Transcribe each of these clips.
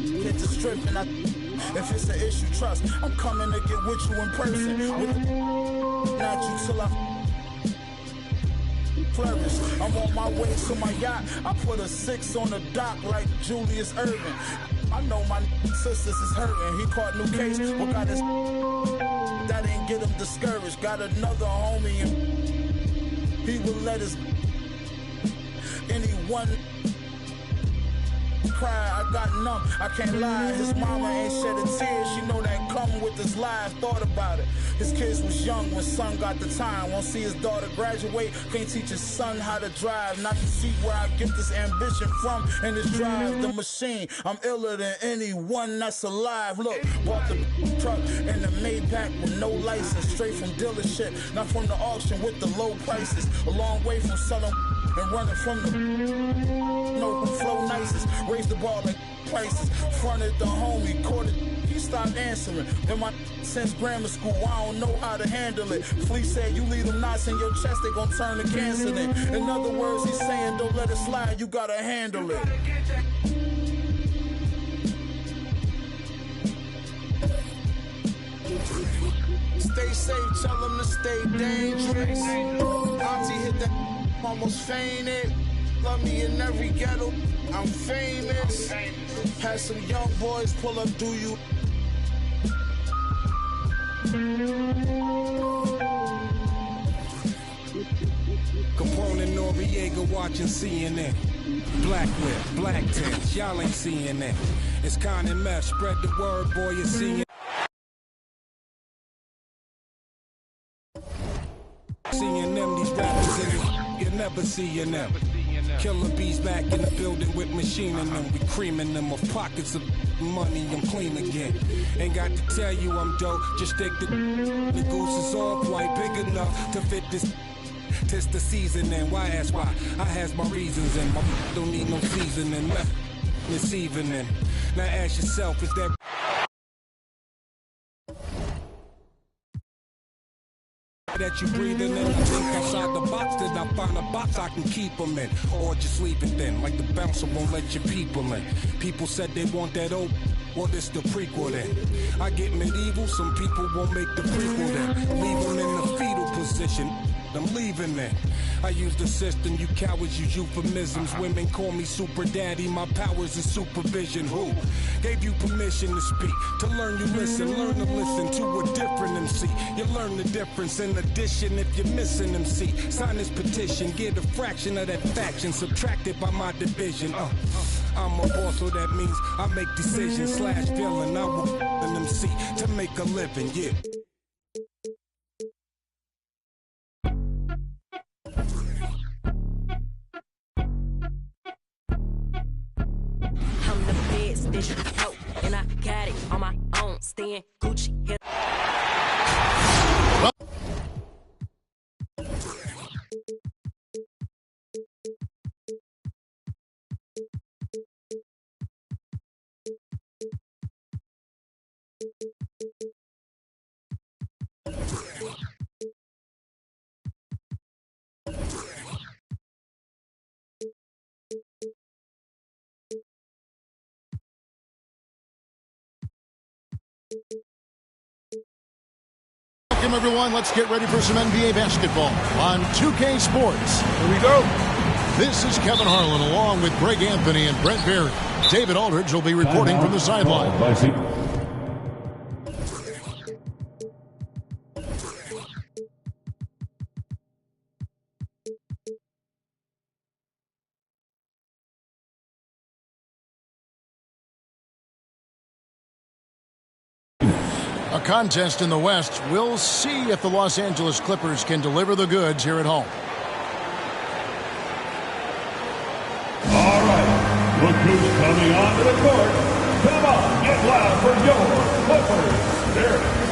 hit the strip and if it's an issue, trust, I'm coming to get with you in person. Not you till I flourish. I'm on my way to my yacht. I put a 6 on the dock like Julius Erving. I know my sisters is hurting. He caught new case, but got his that didn't get him discouraged. Got another homie and he will let his anyone cry. I got numb, I can't lie. His mama ain't shed a tear. She know that come with this life. Thought about it. His kids was young when son got the time. Won't see his daughter graduate. Can't teach his son how to drive. Not to see where I get this ambition from. And this drive the machine. I'm iller than anyone that's alive. Look, bought the truck and the Maybach with no license. Straight from dealership, not from the auction with the low prices. A long way from selling and running from the no who flow nicest. Raise the ball like prices. Fronted the homie, caught it. He stopped answering. Been my since grammar school, I don't know how to handle it. Flea said, you leave them knots in your chest, they gon' turn to cancer then. In other words, he's saying, don't let it slide, you gotta handle it. Stay safe, tell them to stay dangerous. Auntie hit that, almost fainted. Love me in every ghetto, I'm famous. Had some young boys pull up, do you? Capone and Noriega watching CNN. Black whip, black tents, y'all ain't seeing that. It's Con and Meth, spread the word, boy, you're seeing. Seeing them, these rappers in it, you never seeing them. Killer bees back in the building with machining them. We creaming them of pockets of money, I'm clean again. Ain't got to tell you I'm dope, just stick the goose is all quite big enough to fit this. Tis the seasoning, why ask why? I has my reasons and my don't need no seasoning left this evening. Now ask yourself, is that that you breathing in? I think outside the box, then I find a box I can keep them in. Or just leave it then, like the bouncer won't let your people in. People said they want that old, well this the prequel then. I get medieval, some people won't make the prequel then. Leave them in the fetal position, I'm leaving then. I use the system, you cowards use euphemisms. Women call me super daddy, my powers is supervision. Who gave you permission to speak? To learn you listen, learn to listen to a different MC. You learn the difference in addition if you're missing MC. Sign this petition, get a fraction of that faction subtracted by my division. I'm a boss, so that means I make decisions slash villain. I will an MC to make a living, yeah. Out, and I got it on my own, staying Gucci. Welcome, everyone. Let's get ready for some NBA basketball on 2K Sports. Here we go. This is Kevin Harlan along with Greg Anthony and Brent Berry. David Aldridge will be reporting from the sideline. A contest in the West. We'll see if the Los Angeles Clippers can deliver the goods here at home. All right, look who's coming onto the court. Come on, get loud for your Clippers. There it is.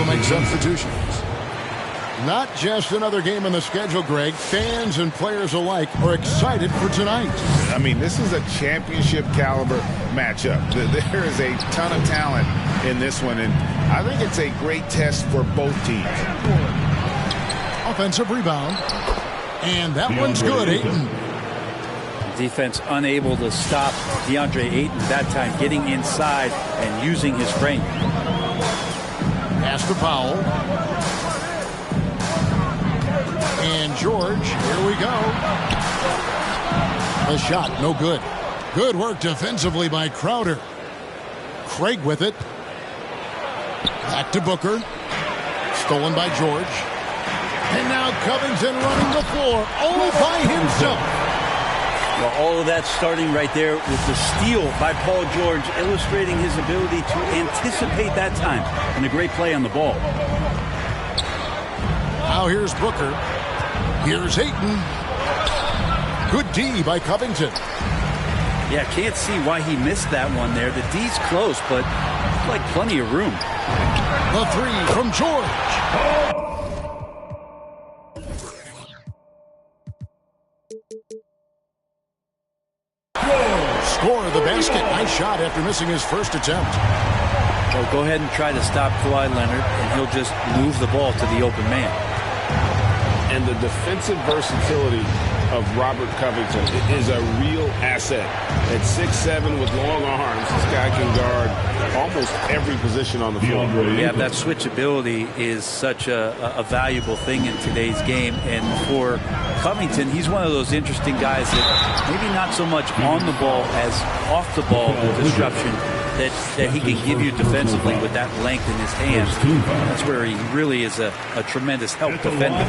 will make substitutions. Not just another game on the schedule, Greg. Fans and players alike are excited for tonight. I mean, this is a championship caliber matchup. There is a ton of talent in this one, and I think it's a great test for both teams. Offensive rebound. And that one's good, Ayton. Defense unable to stop DeAndre Ayton that time, getting inside and using his frame. Pass to Powell. And George, here we go. The shot, no good. Good work defensively by Crowder. Craig with it. Back to Booker. Stolen by George. And now Covington running the floor all by himself. Well, all of that starting right there with the steal by Paul George, illustrating his ability to anticipate that time. And a great play on the ball. Now here's Booker. Here's Ayton. Good D by Covington. Yeah, can't see why he missed that one there. The D's close, but like plenty of room. The three from George. Score the basket. Nice shot after missing his first attempt. Well, go ahead and try to stop Kawhi Leonard, and he'll just move the ball to the open man. And the defensive versatility of Robert Covington is a real asset. At 6'7" with long arms, this guy can guard almost every position on the floor. Yeah, that switchability is such a valuable thing in today's game. And for Covington, he's one of those interesting guys that maybe not so much on the ball as off the ball disruption that he can give you defensively with that length in his hands. That's where he really is a tremendous help defending.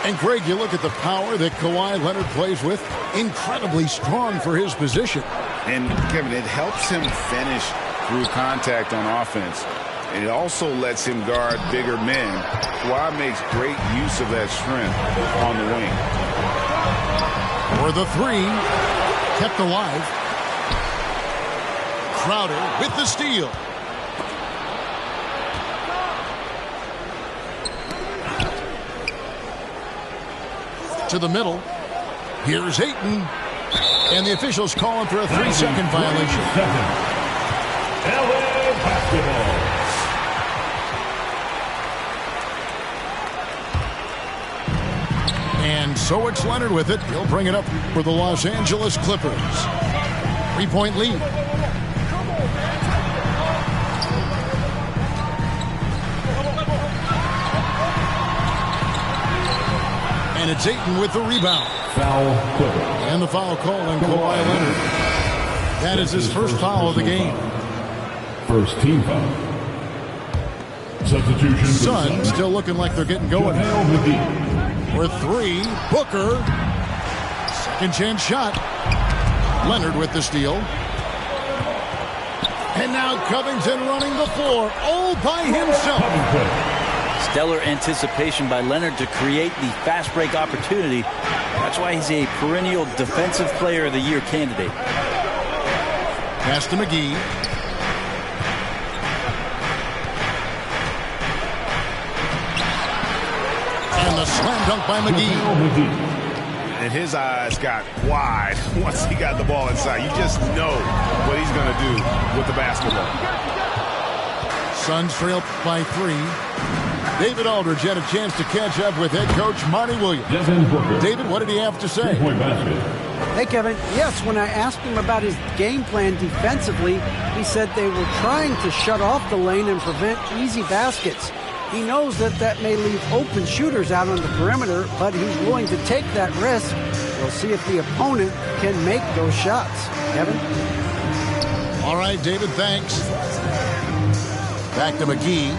And Greg, you look at the power that Kawhi Leonard plays with, incredibly strong for his position. And Kevin, it helps him finish through contact on offense. And it also lets him guard bigger men. Kawhi makes great use of that strength on the wing. For the three, kept alive. Crowder with the steal. To the middle. Here's Ayton. And the officials calling for a 3-second violation. LA basketball. And so it's Leonard with it. He'll bring it up for the Los Angeles Clippers. 3-point lead. And it's Ayton with the rebound. Foul Clipper. And the foul call on Kawhi Leonard. That is his first foul of the game. First team foul. Substitution. Suns still looking like they're getting going. For three, Booker. Second chance shot. Leonard with the steal. And now Covington running the floor all by himself. Stellar anticipation by Leonard to create the fast break opportunity. That's why he's a perennial Defensive Player of the Year candidate. Pass to McGee. And the slam dunk by McGee. And his eyes got wide once he got the ball inside. You just know what he's going to do with the basketball. Suns trail by 3. David Aldridge had a chance to catch up with head coach Monty Williams. David, what did he have to say? Hey, Kevin. Yes, when I asked him about his game plan defensively, he said they were trying to shut off the lane and prevent easy baskets. He knows that may leave open shooters out on the perimeter, but he's willing to take that risk. We'll see if the opponent can make those shots. Kevin? All right, David, thanks. Back to McGee.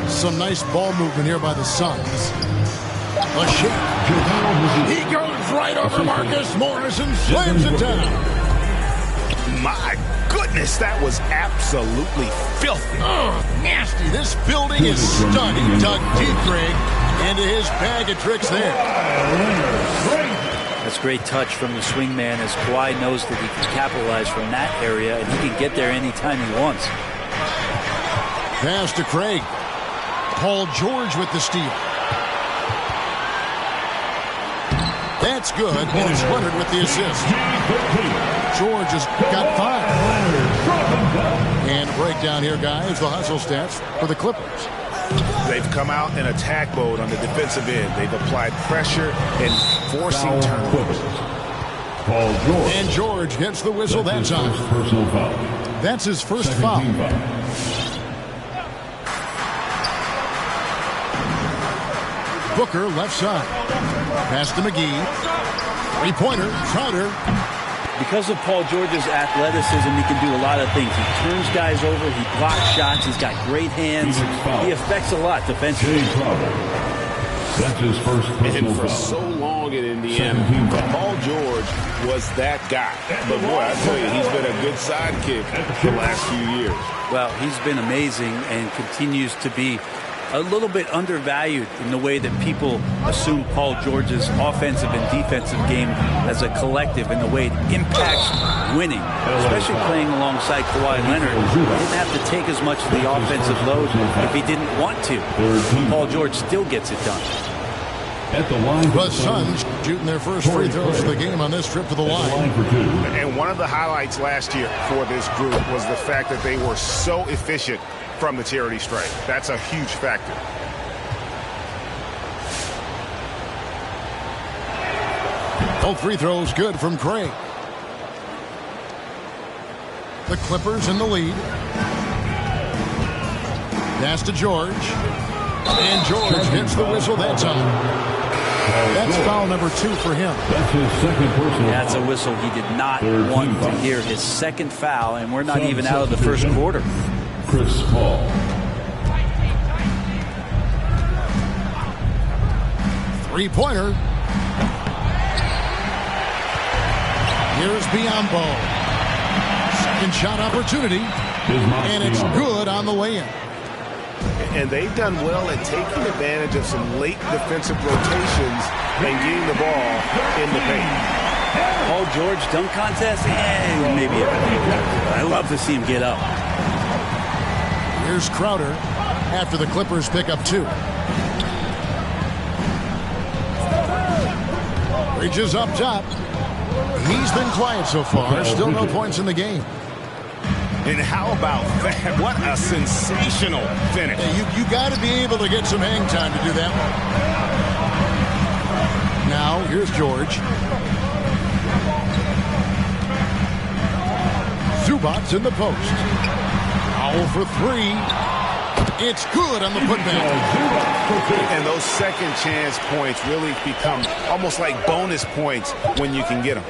Some nice ball movement here by the Suns. A shake. He goes right over Marcus Morris and slams it down. My goodness, that was absolutely filthy. Oh, nasty. This building is stunned. He dug deep, Greg, into his bag of tricks there. That's great touch from the swing man, as Kawhi knows that he can capitalize from that area, and he can get there anytime he wants. Pass to Craig. Paul George with the steal. That's good, and it's Leonard with the assist. George has got 5. And breakdown here, guys, the hustle stats for the Clippers. They've come out in attack mode on the defensive end. They've applied pressure and forcing turnovers. Paul George. And George gets the whistle that time. Personal foul. That's his first foul. Booker left side. Pass to McGee. Three-pointer. Crowder. Because of Paul George's athleticism, he can do a lot of things. He turns guys over. He blocks shots. He's got great hands. He affects a lot defensively. That's his first personal foul. And for so long in Indiana, Paul George was that guy. But boy, I tell you, he's been a good sidekick the last few years. Well, he's been amazing and continues to be a little bit undervalued in the way that people assume Paul George's offensive and defensive game as a collective and the way it impacts winning, especially playing alongside Kawhi Leonard. He didn't have to take as much of the offensive load if he didn't want to. Paul George still gets it done. At the line, the Suns shooting their first free throws of the game on this trip to the line. And one of the highlights last year for this group was the fact that they were so efficient from the charity stripe. That's a huge factor. Both free throws good from Craig. The Clippers in the lead. Pass to George. And George hits the whistle that time. That's foul number 2 for him. That's his second personal. That's a whistle he did not want to hear. His second foul, and we're not even out of the first quarter. Chris Paul. Three-pointer. Here's Biyombo. Second shot opportunity. And it's good on the lay-in. And they've done well at taking advantage of some late defensive rotations and getting the ball in the paint. Paul George dunk contest? Maybe I love to see him get up. Here's Crowder after the Clippers pick up 2. Bridges up top. He's been quiet so far. Still no points in the game. And how about that? What a sensational finish. Yeah, you got to be able to get some hang time to do that one. Now, here's George. Zubac's in the post. Foul for 3. It's good on the putback. And those second chance points really become almost like bonus points when you can get them.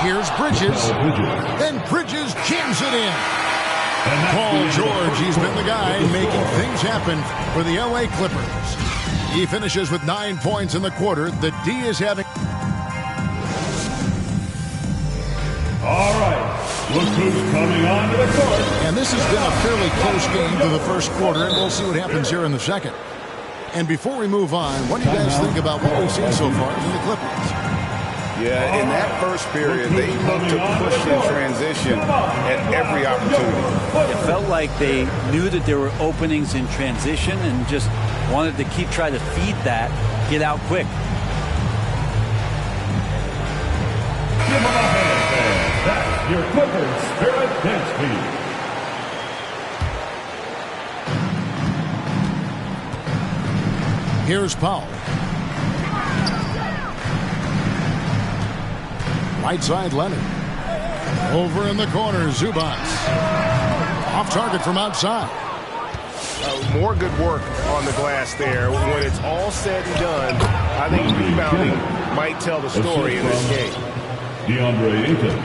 Here's Bridges. And Bridges jams it in. Paul George, he's been the guy making things happen for the LA Clippers. He finishes with 9 points in the quarter. The D is having... All right. Look who's coming onto the court. And this has been a fairly close game to the first quarter, and we'll see what happens here in the second. And before we move on, what do you guys think about what we've seen so far from the Clippers? Yeah, in that first period, they looked to push in transition at every opportunity. It felt like they knew that there were openings in transition and just wanted to keep trying to feed that, get out quick. Give them a hand, fans. That's your Clippers Spirit Dance Team. Here's Powell. Right side, Leonard. Over in the corner, Zubac. Off target from outside. More good work on the glass there. When it's all said and done, I think rebounding might tell the story in this game. DeAndre Ayton.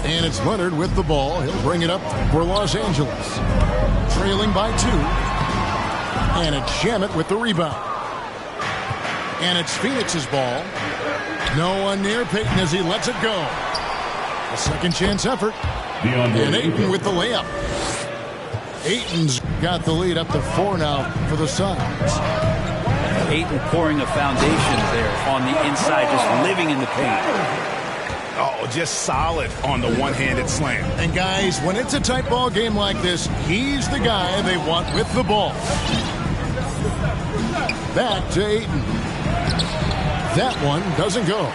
And it's Leonard with the ball. He'll bring it up for Los Angeles. Trailing by 2. And it's Shamet with the rebound. And it's Phoenix's ball. No one near Payton as he lets it go. A second chance effort. And Ayton with the layup. Ayton's got the lead up to 4 now for the Suns. Ayton pouring a foundation there on the inside, just living in the paint. Oh, just solid on the one-handed slam. And guys, when it's a tight ball game like this, he's the guy they want with the ball. Back to Ayton. That one doesn't go.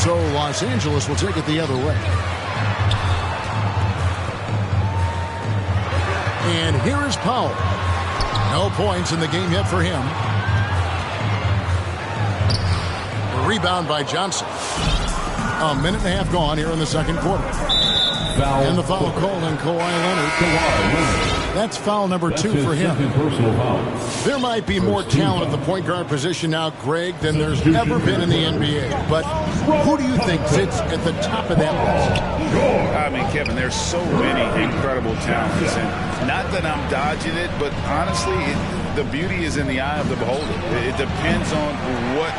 So Los Angeles will take it the other way. And here is Powell. No points in the game yet for him. Rebound by Johnson. A minute and a half gone here in the second quarter. Foul. And the foul called on Kawhi Leonard. That's foul number 2 for him. There might be more talent at the point guard position now, Greg, than there's ever been in the NBA. But who do you think sits at the top of that list? I mean, Kevin, there's so many incredible talents. And not that I'm dodging it, but honestly, the beauty is in the eye of the beholder. It depends on what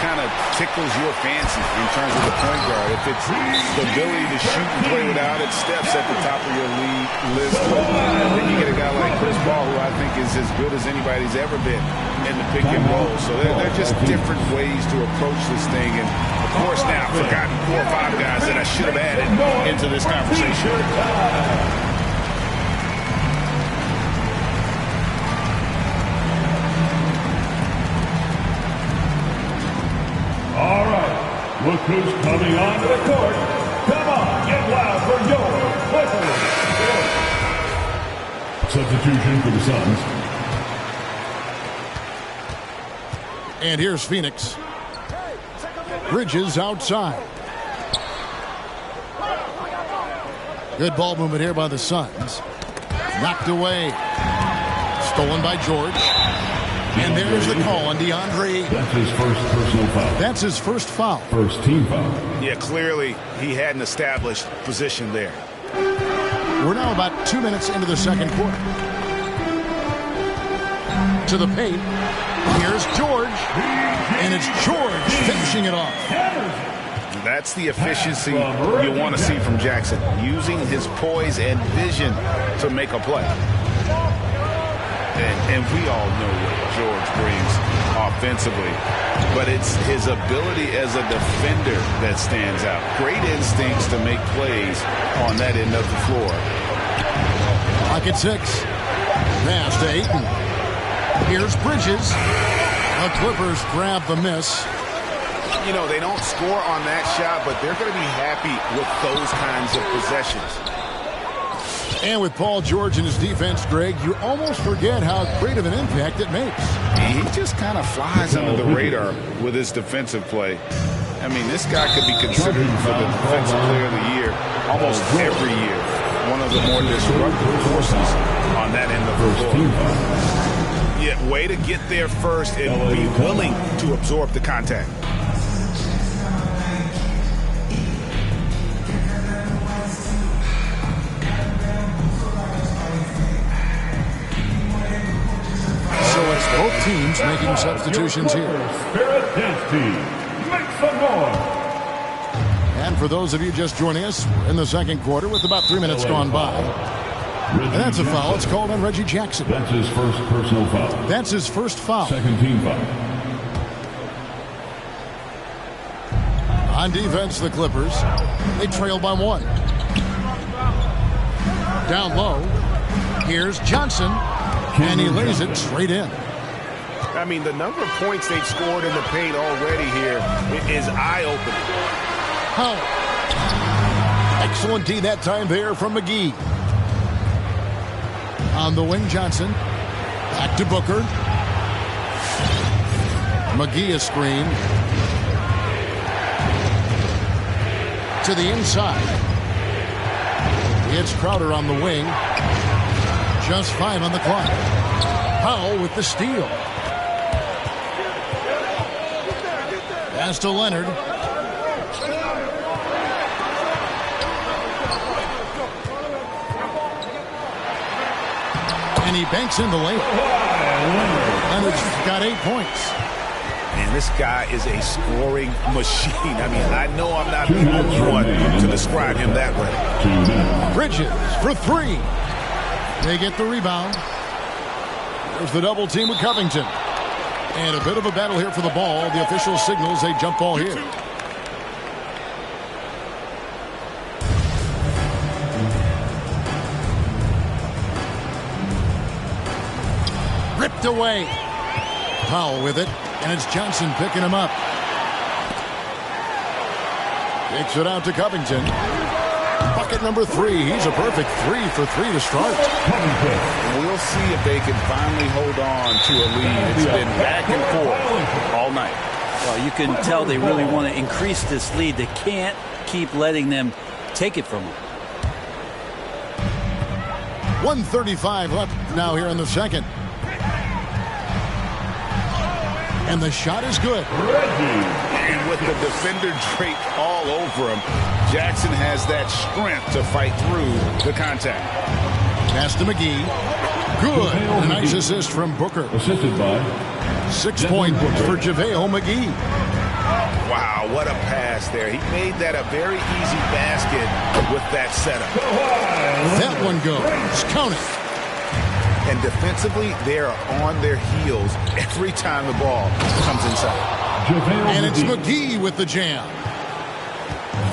kind of tickles your fancy in terms of the point guard. If it's the ability to shoot and play without it, steps at the top of your league list. Then you get a guy like Chris Paul, who I think is as good as anybody's ever been in the pick and roll. So they're just different ways to approach this thing. And of course now I've forgotten 4 or 5 guys that I should have added into this conversation. All right, look who's coming onto the court. Come on, get loud for your Clippers. Substitution for the Suns. And here's Phoenix. Bridges outside. Good ball movement here by the Suns. Knocked away. Stolen by George. And there's the call on DeAndre. That's his first personal foul. That's his first foul. First team foul. Yeah, clearly he had an established position there. We're now about 2 minutes into the second quarter. To the paint. Here's George. And it's George finishing it off. That's the efficiency you want to see from Jackson. Using his poise and vision to make a play. And we all know what George brings offensively. But it's his ability as a defender that stands out. Great instincts to make plays on that end of the floor. Pocket 6. Pass to Ayton. Here's Bridges. The Clippers grab the miss. You know, they don't score on that shot, but they're going to be happy with those kinds of possessions. And with Paul George and his defense, Greg, you almost forget how great of an impact it makes. He just kind of flies under the radar with his defensive play. I mean, this guy could be considered for the Defensive Player of the Year almost every year. One of the more disruptive forces on that end of the floor. Yeah, way to get there first and be willing to absorb the contact. Both teams making substitutions here. Spirit Dance Team, make some noise. And for those of you just joining us, we're in the second quarter with about 3 minutes gone by. And that's a foul. It's called on Reggie Jackson. That's his first personal foul. That's his first foul. Second team foul. On defense, the Clippers, they trail by 1. Down low. Here's Johnson. And he lays it straight in. I mean, the number of points they've scored in the paint already here is eye-opening. Oh. Excellent D that time there from McGee. On the wing, Johnson. Back to Booker. McGee a screen. To the inside. It's Crowder on the wing. Just 5 on the clock. Powell with the steal. Pass to Leonard. And he banks in the lane. Leonard's got 8 points. Man, this guy is a scoring machine. I mean, I know I'm not the only one to describe him that way. Bridges for 3. They get the rebound. There's the double team with Covington. And a bit of a battle here for the ball. The official signals a jump ball here. Knocked away. Powell with it, and it's Johnson picking him up. Takes it out to Covington. Bucket number 3. He's a perfect 3 for 3 to start. We'll see if they can finally hold on to a lead. It's been back and forth all night. Well, you can tell they really want to increase this lead. They can't keep letting them take it from them. 1:35 left now here in the second. And the shot is good. And with the defender draped all over him, Jackson has that strength to fight through the contact. Pass to McGee. Good. A nice assist from Booker. Assisted by 6 points for JaVale McGee. Wow, what a pass there. He made that a very easy basket with that setup. That one goes. Count it. And defensively, they are on their heels every time the ball comes inside. And it's McGee with the jam.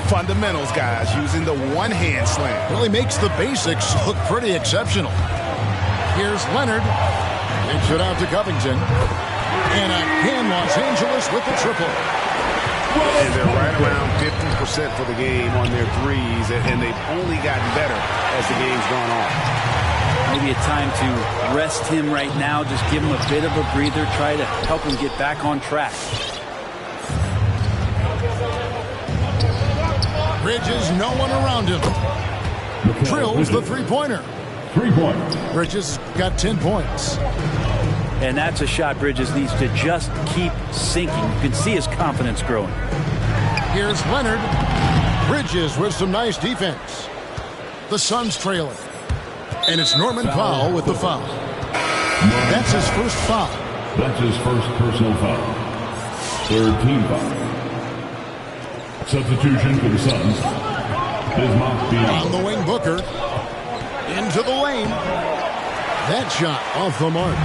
Fundamentals, guys, using the one-hand slam. Really makes the basics look pretty exceptional. Here's Leonard. Takes it out to Covington. And again, Los Angeles with the triple. And they're right around 50% for the game on their threes, and they've only gotten better as the game's gone on. Maybe a time to rest him right now. Just give him a bit of a breather. Try to help him get back on track. Bridges, no one around him. Drills the three-pointer. 3 points. Bridges got 10 points. And that's a shot Bridges needs to just keep sinking. You can see his confidence growing. Here's Leonard. Bridges with some nice defense. The Suns trailing. And it's Norman Powell with the foul. That's his first foul. That's his first personal foul. Third team foul. Substitution for the Suns. Bismack Biyombo. On the wing, Booker. Into the lane. That shot off the mark.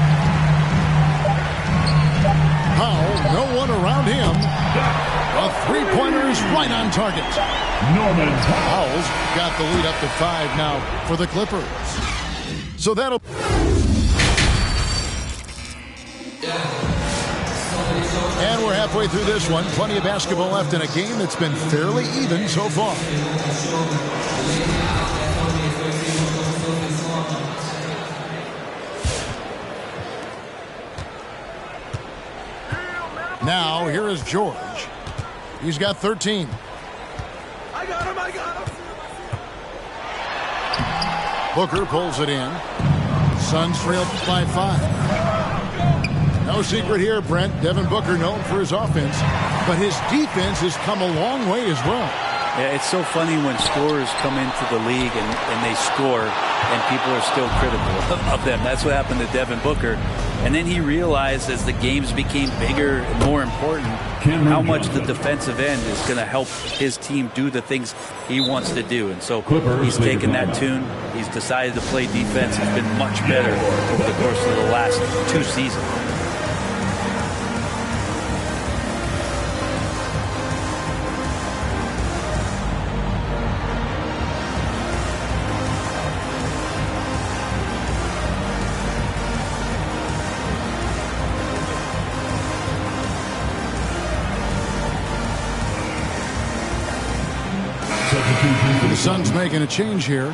Powell, no one around him. A three-pointer is right on target. Norman Powell's got the lead up to 5 now for the Clippers. So that'll... And we're halfway through this one. Plenty of basketball left in a game that's been fairly even so far. Now, here is George. He's got 13. I got him. Booker pulls it in. Suns trail by 5. No secret here, Brent. Devin Booker known for his offense, but his defense has come a long way as well. Yeah, it's so funny when scorers come into the league and they score and people are still critical of them. That's what happened to Devin Booker. And then he realized as the games became bigger and more important how much the defensive end is going to help his team do the things he wants to do. And so he's taken that tune. He's decided to play defense. He's been much better over the course of the last 2 seasons. The Suns making a change here.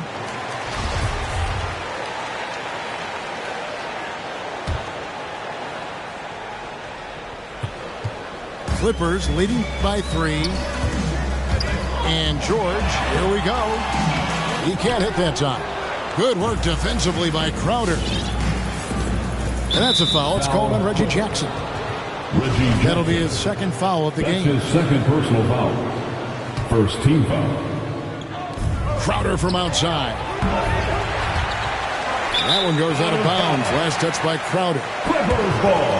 Clippers leading by 3. And George, here we go. He can't hit that time. Good work defensively by Crowder. And that's a foul. It's called on Reggie Jackson. That'll be his second foul of the game. His second personal foul. First team foul. Crowder from outside. That one goes out of bounds. Last touch by Crowder. Clippers ball.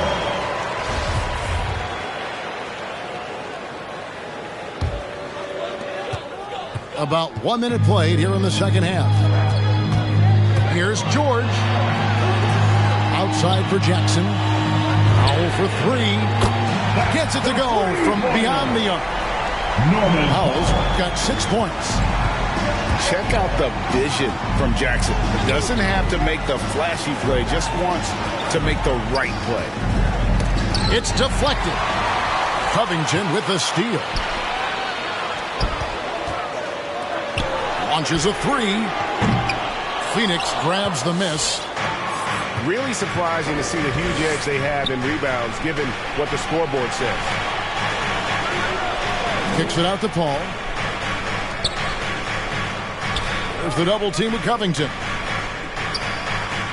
About 1 minute played here in the second half. Here's George. Outside for Jackson. Powell for 3. Gets it to go from beyond the arc. Norman Powell's got 6 points. Check out the vision from Jackson. Doesn't have to make the flashy play, just wants to make the right play. It's deflected. Covington with the steal. Launches a three. Phoenix grabs the miss. Really surprising to see the huge edge they have in rebounds, given what the scoreboard says. Kicks it out to Paul. There's the double team with Covington.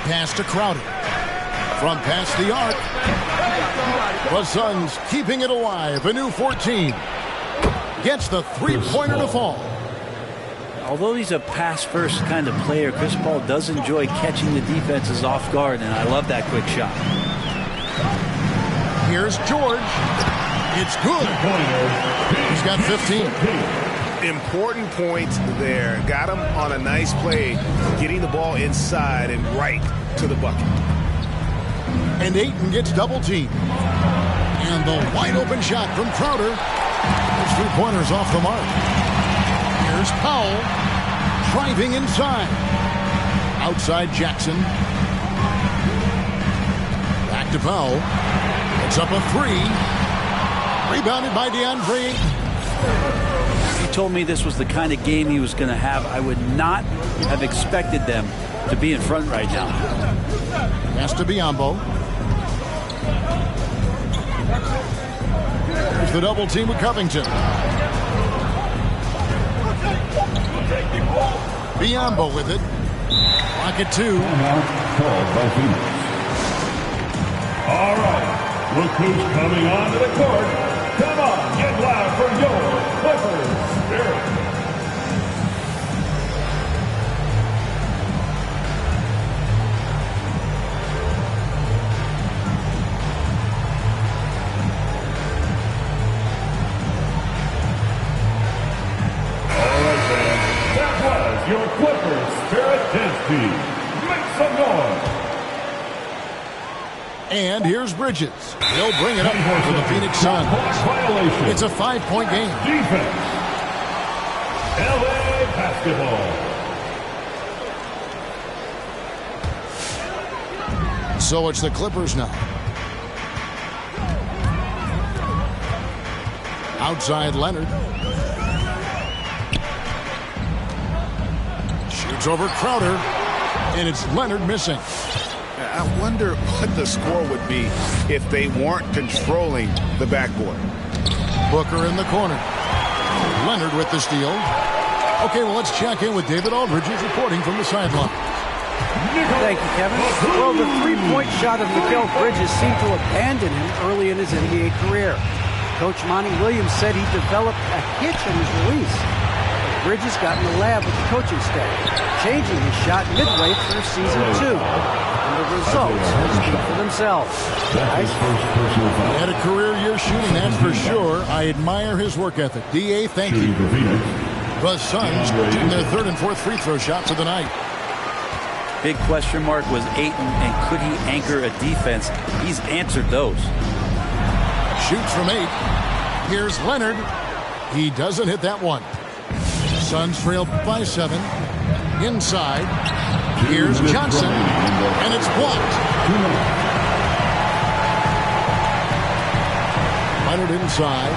Pass to Crowder. From past the arc. The Suns keeping it alive. A new 14. Gets the three-pointer to fall. Although he's a pass-first kind of player, Chris Paul does enjoy catching the defenses off guard, and I love that quick shot. Here's George. It's good. He's got 15. Important points there. Got him on a nice play, getting the ball inside and right to the bucket. And Ayton gets double teamed. And the wide open shot from Crowder. His three-pointers off the mark. Here's Powell driving inside. Outside Jackson. Back to Powell. It's up a three. Rebounded by DeAndre Ayton. He told me this was the kind of game he was going to have. I would not have expected them to be in front right now. Pass to Biyombo. There's the double team with Covington. Biyombo with it. Clock at 2. All right. Look who's coming onto the court. Come on, get loud for your Clippers Spirit. All right, fans. That was your Clippers Spirit dance team. Make some noise. And here's Bridges. He'll bring it up for the Phoenix Suns. It's a 5-point game. Defense. LA basketball. So it's the Clippers now. Outside Leonard. Shoots over Crowder. And it's Leonard missing. I wonder what the score would be if they weren't controlling the backboard. Booker in the corner. Leonard with the steal. Okay, well, let's check in with David Aldridge, who's reporting from the sideline. Thank you, Kevin. Well, the three-point shot of Mikal Bridges seemed to abandon him early in his NBA career. Coach Monty Williams said he developed a hitch in his release. Bridges got in the lab with the coaching staff, changing his shot midway through season 2. And the results speak for themselves. Guys? He had a career year shooting, that's for sure. I admire his work ethic. D.A., thank you. The Suns shooting their third and fourth free throw shots of the night. Big question mark was Ayton, and could he anchor a defense? He's answered those. Shoots from 8. Here's Leonard. He doesn't hit that one. Suns trail by 7. Inside. Here's Johnson. And it's blocked. Leonard inside.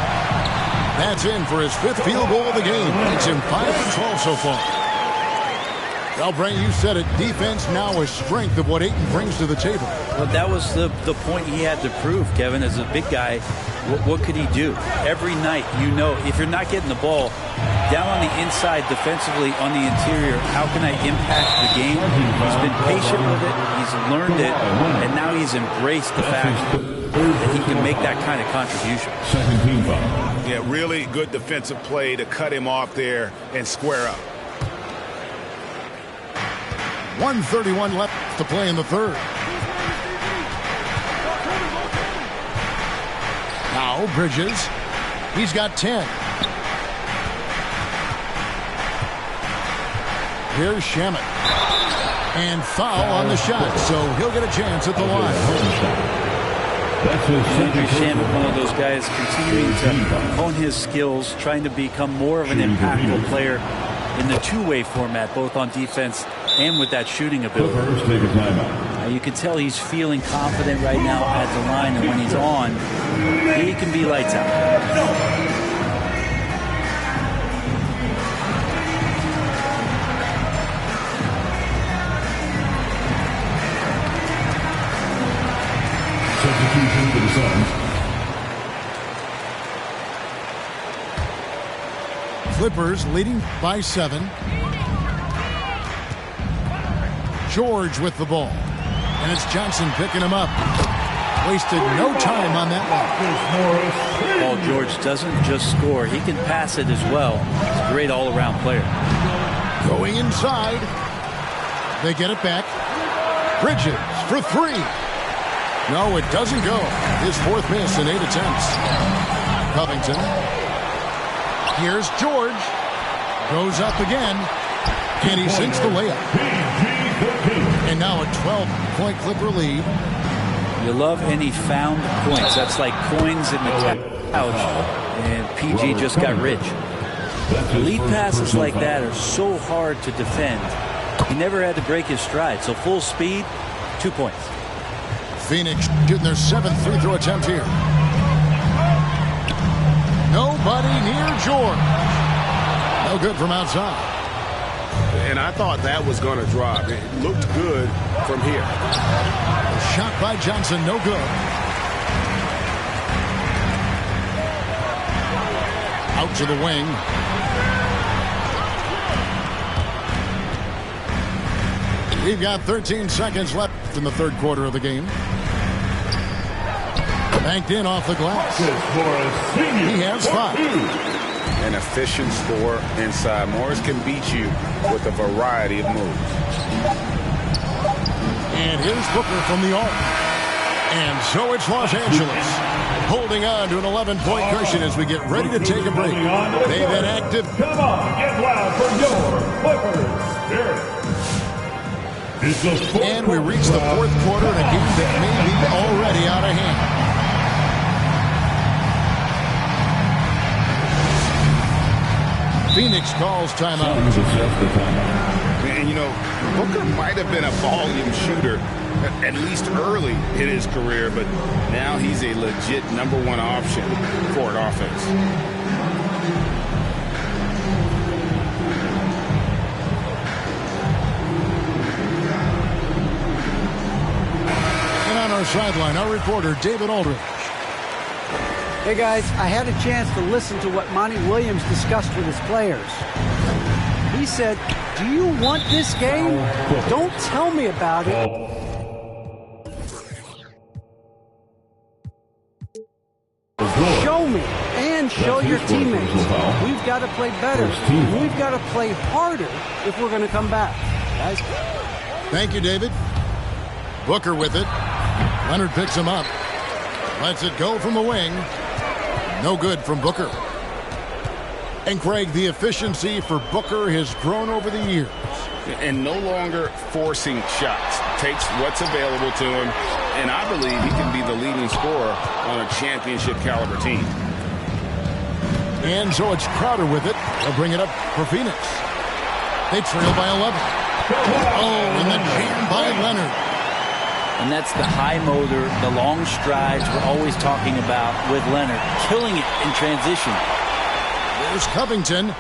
That's in for his 5th field goal of the game. Makes him 5 for 12 so far. Well, Brent, you said it. Defense now a strength of what Ayton brings to the table. Well, that was the point he had to prove, Kevin. As a big guy, what could he do? Every night, you know, if you're not getting the ball down on the inside defensively on the interior, how can I impact the game? He's been patient with it. He's learned it. And now he's embraced the fact that he can make that kind of contribution. Yeah, really good defensive play to cut him off there and square up. 1:31 left to play in the third. Now Bridges. He's got 10. Here's Shamet. And foul on the shot, so he'll get a chance at the line. Andrew Shamet, one of those guys continuing to hone his skills, trying to become more of an impactful player. in the two-way format, both on defense and with that shooting ability. Clippers take a timeout. You can tell he's feeling confident right now at the line, and when he's on, he can be lights out. Substitution for the Suns. Clippers leading by 7. George with the ball. And it's Johnson picking him up. Wasted no time on that one. Paul George doesn't just score. He can pass it as well. He's a great all-around player. Going inside. They get it back. Bridges for 3. No, it doesn't go. His 4th miss in 8 attempts. Covington. Here's George. Goes up again. And he sinks the layup. And now a 12-point Clipper lead. You love any found points. That's like coins in the couch. And PG just got rich. Lead passes like that are so hard to defend. He never had to break his stride. So full speed, 2 points. Phoenix shooting their 7th free throw attempt here. Nobody near George. No good from outside. And I thought that was going to drop. It looked good from here. A shot by Johnson, no good. Out to the wing. We've got 13 seconds left in the 3rd quarter of the game. Banked in off the glass. He has 5. An efficient score inside. Morris can beat you with a variety of moves. And here's Booker from the arc. And so it's Los Angeles holding on to an 11-point cushion as we get ready to take a break. They've been active. Come on, get loud for your Clippers. And we reach the 4th quarter in a game that may be already out of hand. Phoenix calls timeout. And, you know, Booker might have been a volume shooter, at least early in his career, but now he's a legit #1 option for an offense. And on our sideline, our reporter, David Aldridge. Hey guys, I had a chance to listen to what Monty Williams discussed with his players. He said, "Do you want this game? Don't tell me about it. Show me and show your teammates. We've got to play better. We've got to play harder if we're going to come back." Guys. Thank you, David. Booker with it. Leonard picks him up. Lets it go from the wing. No good from Booker. And Craig, the efficiency for Booker has grown over the years. And no longer forcing shots. Takes what's available to him. And I believe he can be the leading scorer on a championship caliber team. And so it's Crowder with it. They'll bring it up for Phoenix. They trail by 11. Oh, and the jam by Leonard. And that's the high motor, the long strides we're always talking about with Leonard. Killing it in transition. There's Covington.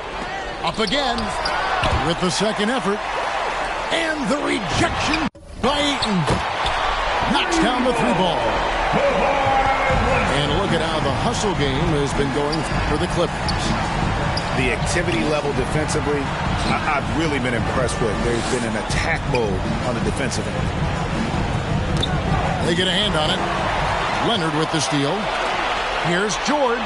Up again with the second effort. And the rejection by Ayton. Knocks down the 3-ball. And look at how the hustle game has been going for the Clippers. The activity level defensively, I've really been impressed with. There's been an attack mode on the defensive end. They get a hand on it. Leonard with the steal. Here's George.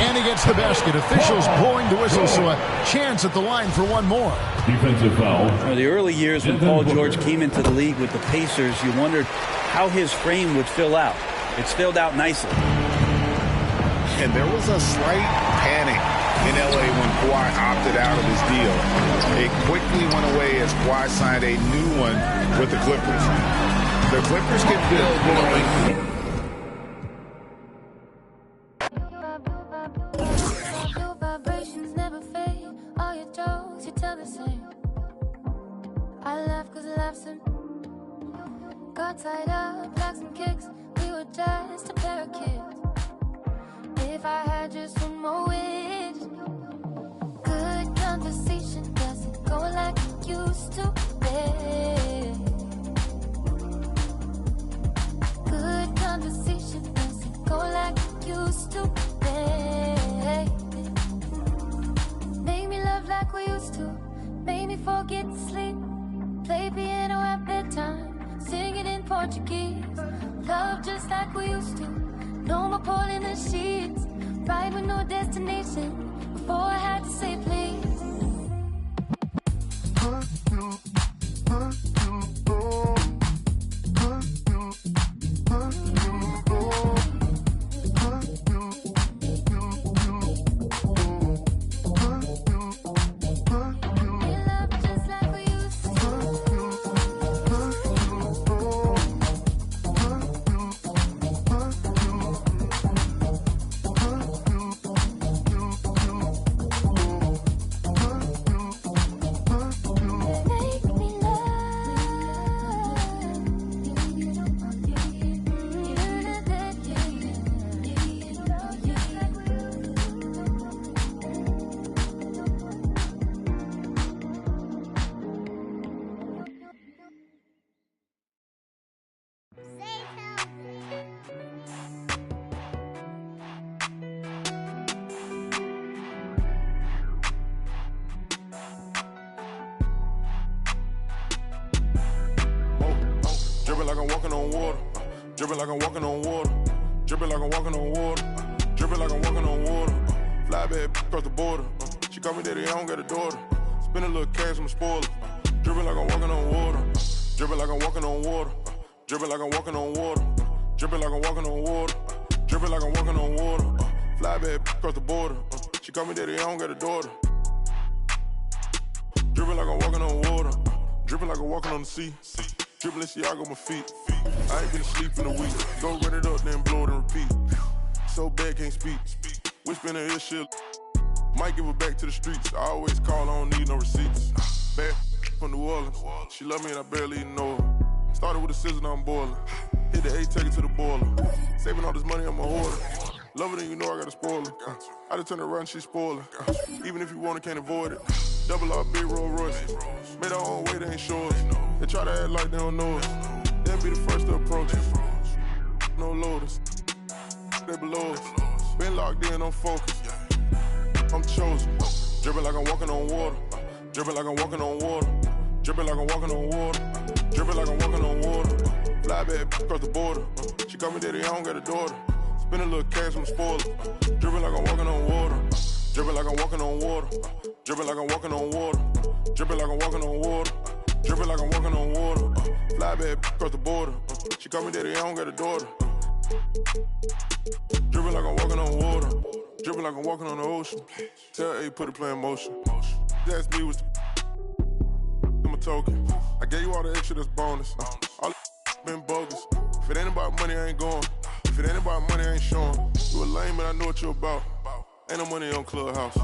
And he gets the basket. Officials blowing the whistle, so a chance at the line for one more. Defensive foul. In the early years when Paul George came into the league with the Pacers, you wondered how his frame would fill out. It's filled out nicely. And there was a slight panic in L.A. when Kawhi opted out of his deal. It quickly went away as Kawhi signed a new one with the Clippers. The Clippers can build more. Your vibrations never fade. All your jokes, you laughs and got tied up, blacks and kicks. We were just a pair of kids. If I had just one more wish, good conversation doesn't go like it used to be. Good conversation doesn't go like it used to be. Make me love like we used to. Make me forget to sleep. Play piano at bedtime. Sing it in Portuguese. Love just like we used to. No more pulling the sheets. Ride with no destination. Before I had to say please. Dripping like I'm walking on water. Dripping like I'm walking on water. Dripping like I'm walking on water. Dripping like I'm walking on water. Fly back across the border. She call me daddy, I don't got a daughter. Spend a little cash, I'm a spoiler. Dripping like I'm walking on water. Dripping like I'm walking on water. Dripping like I'm walking on water. Dripping like I'm walking on water. Dripping like I'm walking on water. Fly back across the border. She call me daddy, I don't got a daughter. Dripping like I'm walking on water. Dripping like I'm walking on the sea. Dripping Balenciaga on my feet. I ain't been asleep in a week. Go run it up, then blow it and repeat. So bad, can't speak. Whisper in her ear shit. Might give her back to the streets. I always call, I don't need no receipts. Bad from New Orleans. She love me and I barely even know her. Started with a scissor, now I'm boiling. Hit the A, take it to the boiler. Saving all this money, I'm a hoarder. Love it and you know I got a spoiler. I just turn around, she's spoiler. Even if you want it, can't avoid it. Double up, big Rolls Royce. Made our own way, they ain't sure. They try to act like they don't know us. They'll be the first to approach us. No loaders. They below us. Been locked in, I'm focused. I'm chosen. Dripping like I'm walking on water. Dripping like I'm walking on water. Dripping like I'm walking on water. Dripping like I'm walking on water. Fly back across the border. She call me daddy, I don't got a daughter. Spend a little cash, I'm a spoiler. Dripping like I'm walking on water. Dripping like I'm walking on water. Dripping like I'm walking on water. Dripping like I'm walking on water. Dripping like I'm walking on water. Fly back across the border. She call me daddy, I don't got a daughter. Dripping like I'm walking on water. Dripping like I'm walking on the ocean. Tell A, put a play in motion. Ask me what's I'm a token. I gave you all the extra, that's bonus. All been bogus. If it ain't about money, I ain't going. If it ain't about money, I ain't showing. You a lame, but I know what you're about. Ain't no money on Clubhouse.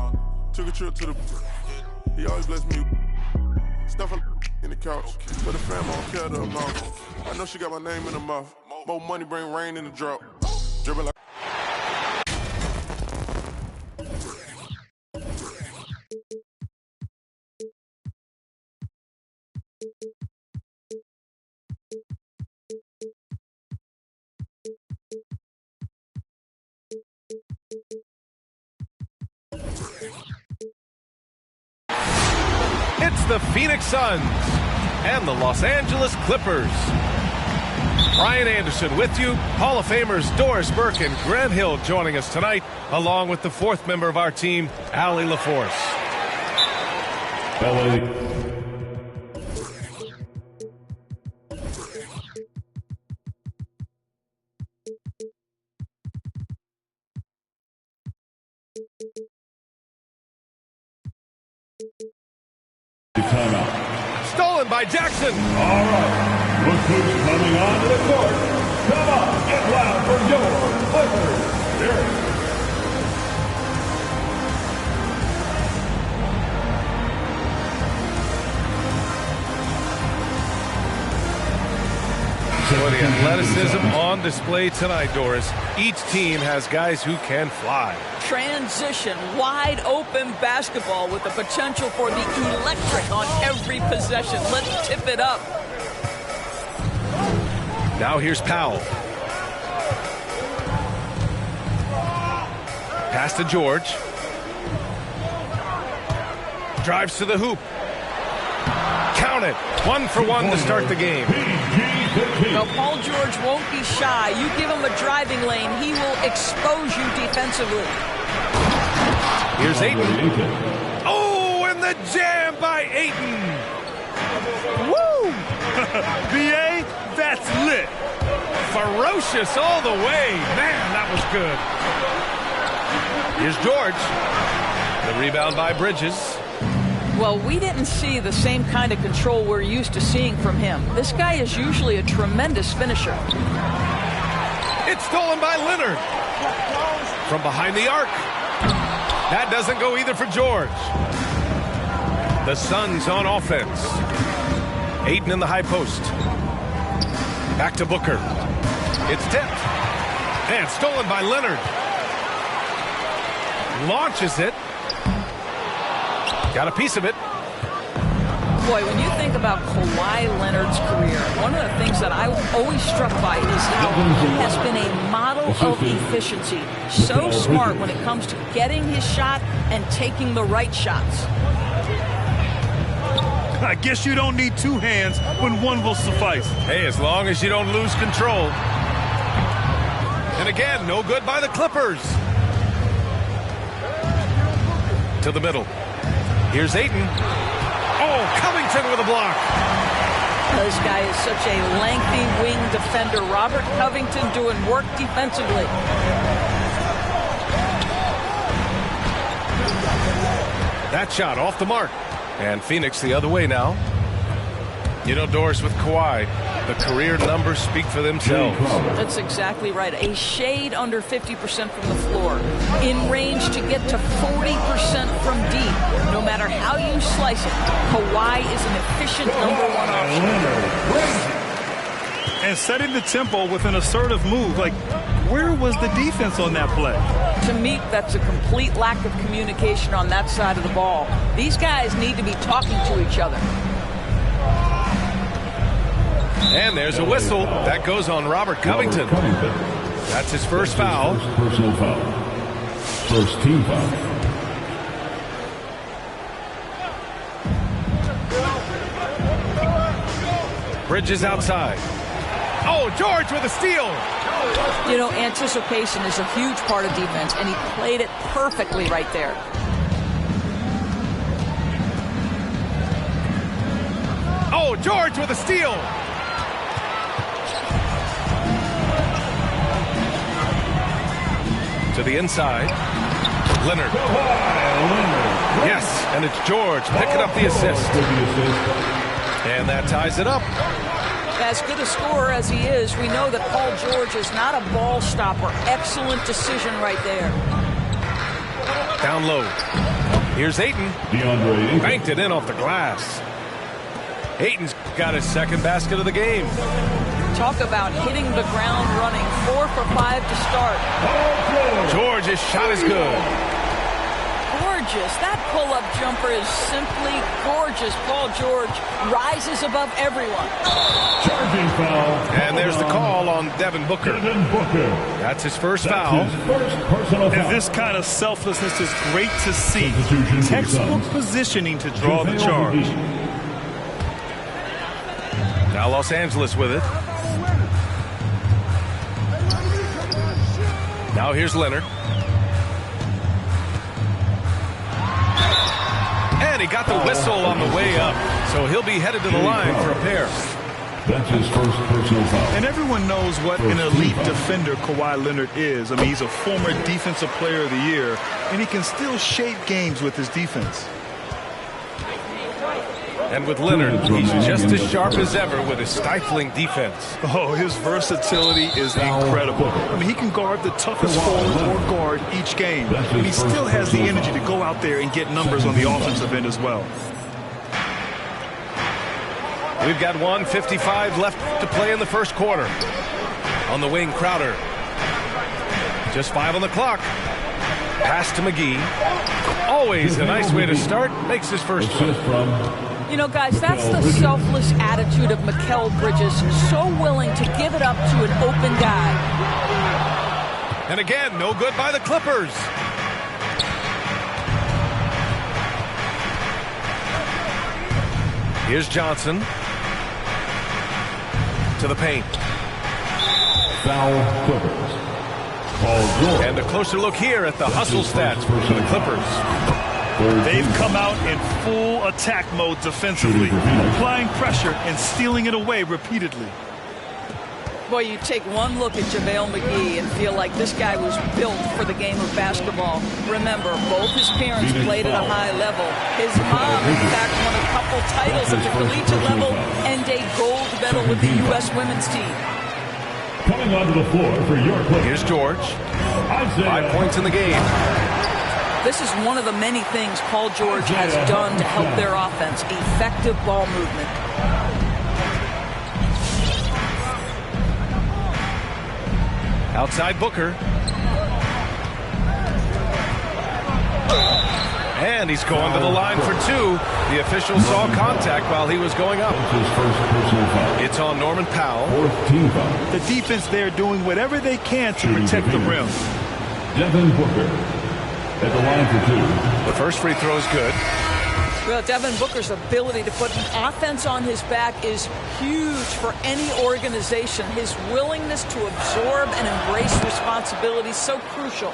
Took a trip to the. He always bless me. Stuff in the couch. But the fam don't care the amount. I know she got my name in her mouth. More money bring rain in the drought. Dripping like. It's the Phoenix Suns and the Los Angeles Clippers. Brian Anderson with you. Hall of Famers Doris Burke and Grant Hill joining us tonight, along with the fourth member of our team, Allie LaForce. Stolen by Jackson. All right. Look who's coming onto the court. Come on, get loud for your Clippers. Derek. For the athleticism on display tonight, Doris. Each team has guys who can fly. Transition, wide open basketball with the potential for the electric on every possession. Let's tip it up. Now here's Powell. Pass to George. Drives to the hoop. Count it. 1 for 1 to start the game. Now, Paul George won't be shy. You give him a driving lane, he will expose you defensively. Here's Ayton. Oh, and the jam by Ayton. Woo! BA, that's lit. Ferocious all the way. Man, that was good. Here's George. The rebound by Bridges. Well, we didn't see the same kind of control we're used to seeing from him. This guy is usually a tremendous finisher. It's stolen by Leonard. From behind the arc. That doesn't go either for George. The Suns on offense. Ayton in the high post. Back to Booker. It's tipped. And stolen by Leonard. Launches it. Got a piece of it. Boy, when you think about Kawhi Leonard's career, one of the things that I'm always struck by is how he has been a model of efficiency. So smart when it comes to getting his shot and taking the right shots. I guess you don't need two hands when one will suffice. Hey, as long as you don't lose control. And again, no good by the Clippers. To the middle. Here's Ayton. Oh, Covington with a block. This guy is such a lengthy wing defender. Robert Covington doing work defensively. That shot off the mark. And Phoenix the other way now. You know, Doris, with Kawhi, the career numbers speak for themselves. That's exactly right. A shade under 50% from the floor. In range to get to 40% from deep. No matter how you slice it, Kawhi is an efficient #1 option. And setting the tempo with an assertive move. Like, where was the defense on that play? To me, that's a complete lack of communication on that side of the ball. These guys need to be talking to each other. And there's a whistle. That goes on Robert Covington. That's his first foul. Personal foul. First team foul. Bridges outside. Oh, George with a steal. You know, anticipation is a huge part of defense, and he played it perfectly right there. Oh, George with a steal. To the inside. Leonard. Yes, and it's George picking up the assist. And that ties it up. As good a scorer as he is, we know that Paul George is not a ball stopper. Excellent decision right there. Down low. Here's Ayton. Banked it in off the glass. Ayton's got his second basket of the game. Talk about hitting the ground running. 4 for 5 to start. George's shot is good. Gorgeous. That pull-up jumper is simply gorgeous. Paul George rises above everyone. Charging foul. And there's the call on Devin Booker. That's his first foul. And this kind of selflessness is great to see. Textbook positioning to draw the charge. Now Los Angeles with it. Now here's Leonard. And he got the whistle on the way up. So he'll be headed to the line for a pair. That's his first personal foul. And everyone knows what an elite defender Kawhi Leonard is. I mean, he's a former defensive player of the year, and he can still shape games with his defense. And with Leonard, he's just as sharp as ever with his stifling defense. Oh, his versatility is incredible. I mean, he can guard the toughest forward or guard each game. And he still has the energy to go out there and get numbers on the offensive end as well. We've got 1:55 left to play in the first quarter. On the wing, Crowder. Just 5 on the clock. Pass to McGee. Always a nice way to start. Makes his first one. You know, guys, that's the selfless attitude of Mikal Bridges. So willing to give it up to an open guy. And again, no good by the Clippers. Here's Johnson. To the paint. Foul Clippers. And a closer look here at the hustle stats for the Clippers. They've come out in full attack mode defensively, applying pressure and stealing it away repeatedly. Boy, you take one look at JaVale McGee and feel like this guy was built for the game of basketball. Remember, both his parents played at a high level. His mom, in fact, won a couple titles at the collegiate level and a gold medal with the U.S. women's team. Coming onto the floor for your Clippers. Here's George. 5 points in the game. This is one of the many things Paul George has done to help their offense. Effective ball movement. Outside Booker. And he's going to the line for 2. The official saw contact while he was going up. It's on Norman Powell. The defense there doing whatever they can to protect the rim. Devin Booker at the line for 2. The first free throw is good. Well, Devin Booker's ability to put an offense on his back is huge for any organization. His willingness to absorb and embrace responsibility is so crucial.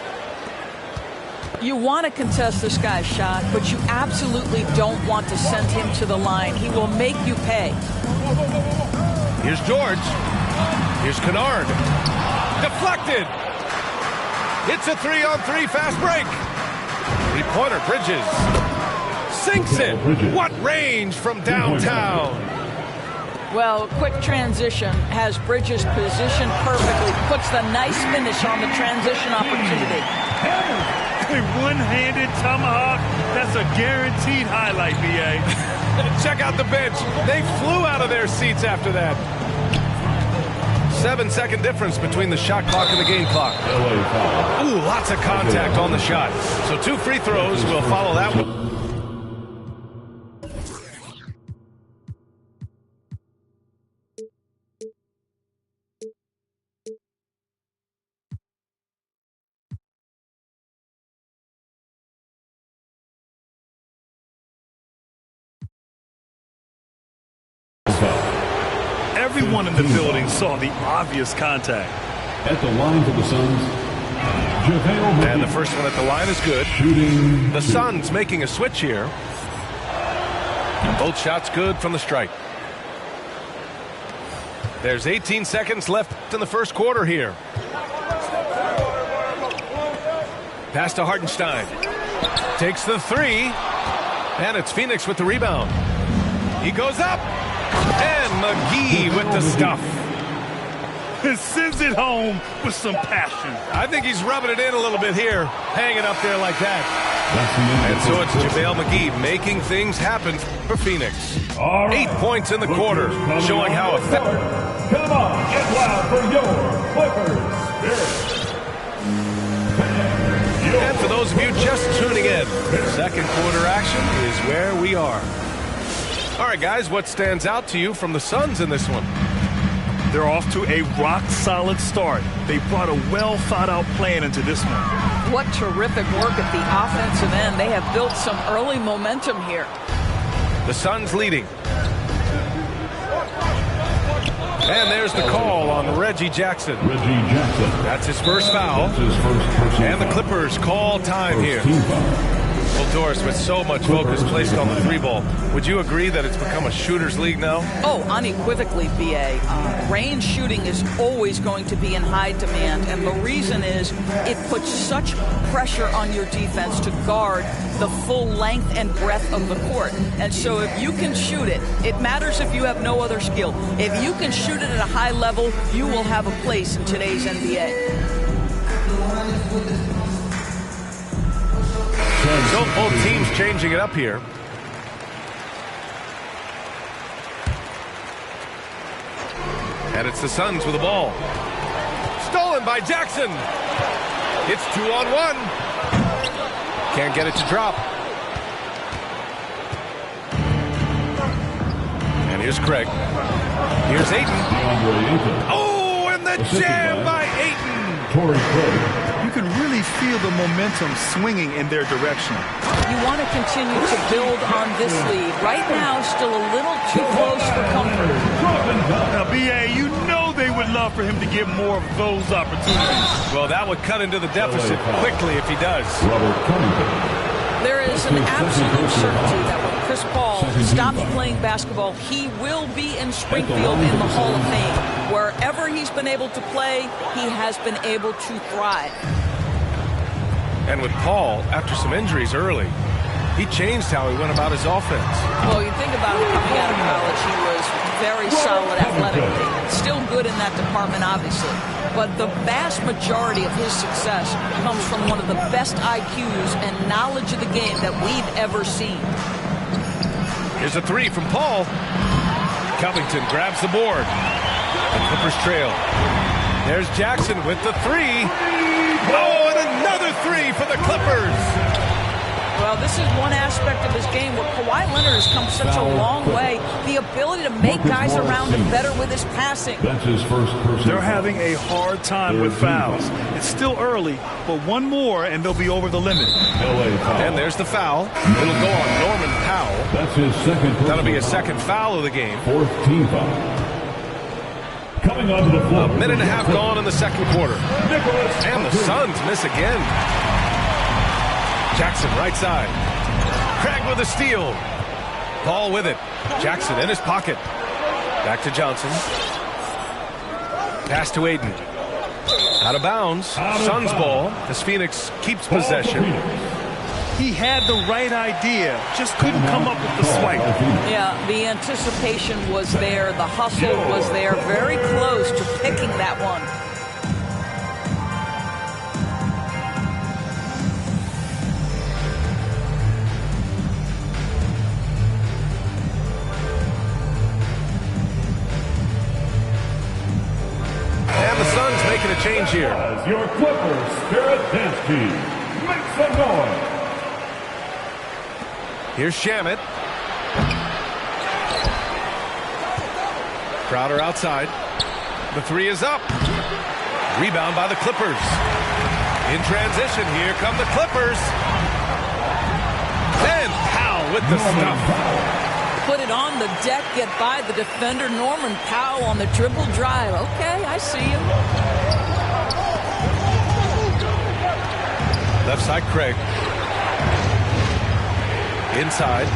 You want to contest this guy's shot, but you absolutely don't want to send him to the line. He will make you pay. Here's George. Here's Kennard. Deflected. It's a 3-on-3 fast break. 3-pointer, Bridges. Sinks it. What range from downtown. Well, quick transition has Bridges positioned perfectly. Puts the nice finish on the transition opportunity. A one-handed tomahawk. That's a guaranteed highlight, B.A. Check out the bench. They flew out of their seats after that. 7-second difference between the shot clock and the game clock. Ooh, lots of contact on the shot. So 2 free throws will follow that one. Everyone in the building saw the obvious contact. At the line for the Suns, JaVale McGee. And the first one at the line is good. The Suns making a switch here. And both shots good from the stripe. There's 18 seconds left in the first quarter here. Pass to Hartenstein. Takes the 3. And it's Phoenix with the rebound. He goes up. And McGee with the stuff. He sends it home with some passion. I think he's rubbing it in a little bit here, hanging up there like that. And so it's JaVale McGee making things happen for Phoenix. 8 points in the quarter, showing how effective. Come on, get loud for your Clippers. And for those of you just tuning in, second quarter action is where we are. All right, guys, what stands out to you from the Suns in this one? They're off to a rock-solid start. They brought a well-thought-out plan into this one. What terrific work at the offensive end. They have built some early momentum here. The Suns leading. And there's the call on Reggie Jackson. That's his first foul. And the Clippers call time here. Well, Doris, with so much focus placed on the 3-ball, would you agree that it's become a shooter's league now? Oh, unequivocally, B.A. Range shooting is always going to be in high demand, and the reason is it puts such pressure on your defense to guard the full length and breadth of the court. And so if you can shoot it, it matters if you have no other skill. If you can shoot it at a high level, you will have a place in today's NBA. So both teams changing it up here. And it's the Suns with the ball. Stolen by Jackson. It's 2-on-1. Can't get it to drop. And here's Craig. Here's Ayton. Oh, and the jam by Ayton. You can really feel the momentum swinging in their direction. You want to continue to build on this lead. Right now, still a little too close for comfort. Now, B.A., you know they would love for him to get more of those opportunities. Well, that would cut into the deficit quickly if he does. There is an absolute certainty that when Chris Paul stops playing basketball, he will be in Springfield in the Hall of Fame. Wherever he's been able to play, he has been able to thrive. And with Paul, after some injuries early, he changed how he went about his offense. Well, you think about him coming out of college, he was very solid athletically. Still good in that department, obviously. But the vast majority of his success comes from one of the best IQs and knowledge of the game that we've ever seen. Here's a three from Paul. Covington grabs the board. The Clippers trail. There's Jackson with the three. Oh, and another three for the Clippers. Well, this is one aspect of his game where Kawhi Leonard has come such a long way. The ability to make guys around him better with his passing. That's his first personal. They're having a hard time with fouls. It's still early, but one more and they'll be over the limit. And there's the foul. It'll go on Norman Powell. That's his second. That'll be his second foul of the game. Fourth team foul. Coming onto the floor. A minute and a half gone in the second quarter. And the Suns miss again. Jackson right side. Craig with a steal. Paul with it. Jackson in his pocket. Back to Johnson. Pass to Ayton. Out of bounds. Suns ball as Phoenix keeps possession. He had the right idea, just couldn't come up with the swipe. Yeah, the anticipation was there. The hustle was there. Very close to picking that one. And the Suns making a change here. As your Clippers Spirit Dance Team, make some noise. Here's Shamet. Crowder outside. The three is up. Rebound by the Clippers. In transition, here come the Clippers. And Powell with the stuff. Put it on the deck, get by the defender. Norman Powell on the dribble drive. Okay, I see you. Left side, Craig. Inside.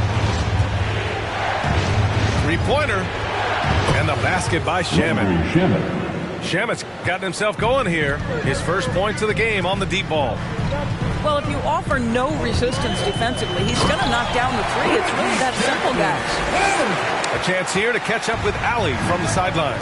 Three-pointer. And the basket by Shamet. Shamet's gotten himself going here. His first points of the game on the deep ball. Well, if you offer no resistance defensively, he's going to knock down the three. It's really that simple, guys. A chance here to catch up with Allie from the sideline.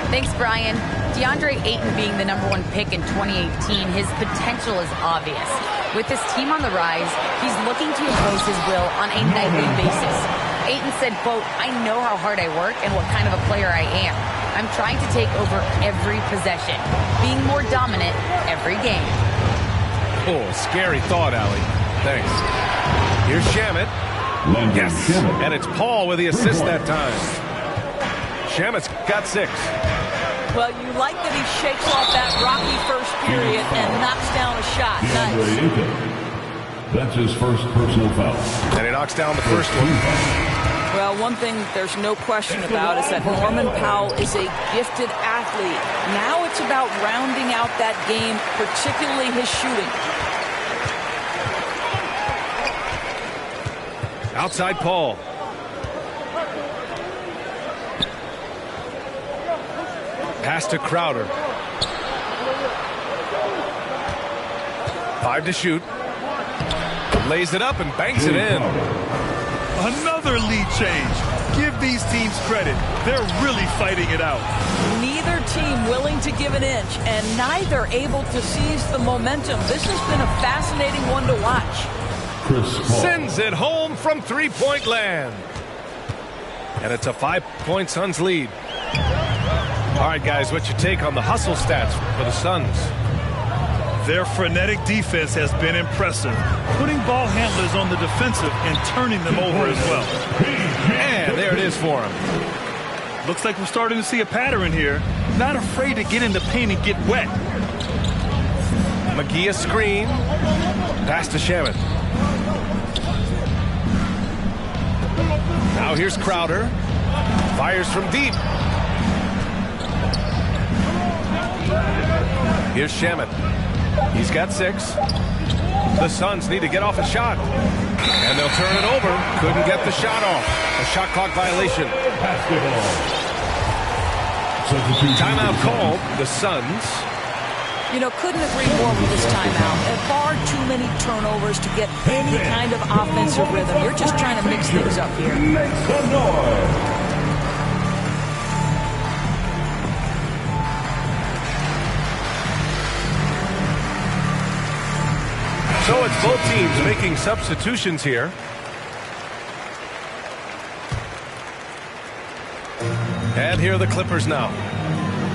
Thanks, Brian. DeAndre Ayton being the #1 pick in 2018, his potential is obvious. With his team on the rise, he's looking to impose his will on a nightly basis. Ayton said, quote, "I know how hard I work and what kind of a player I am. I'm trying to take over every possession, being more dominant every game." Oh, scary thought, Allie. Thanks. Here's Shamet. Yes, and it's Paul with the assist that time. Shamet's got 6. Well, you like that he shakes off that rocky first period and knocks down a shot. Nice. That's his first personal foul. And he knocks down the first one. Well, one thing there's no question about is that Norman Powell is a gifted athlete. Now it's about rounding out that game, particularly his shooting. Outside Paul. Pass to Crowder. 5 to shoot. Lays it up and banks it in. Another lead change. Give these teams credit. They're really fighting it out. Neither team willing to give an inch, and neither able to seize the momentum. This has been a fascinating one to watch. Sends it home from three-point land. And it's a 5-point Suns lead. All right, guys, what's your take on the hustle stats for the Suns? Their frenetic defense has been impressive, putting ball handlers on the defensive and turning them over as well. And there it is for him. Looks like we're starting to see a pattern here. Not afraid to get in the paint and get wet. McGee a screen. Pass to Shamet. Now here's Crowder. Fires from deep. Here's Shamet. He's got 6. The Suns need to get off a shot. And they'll turn it over. Couldn't get the shot off. A shot clock violation. Timeout called. The Suns. You know, couldn't agree more with this timeout. Far too many turnovers to get any kind of offensive rhythm. You're just trying to mix things up here. Make some noise. So it's both teams making substitutions here. And here are the Clippers now.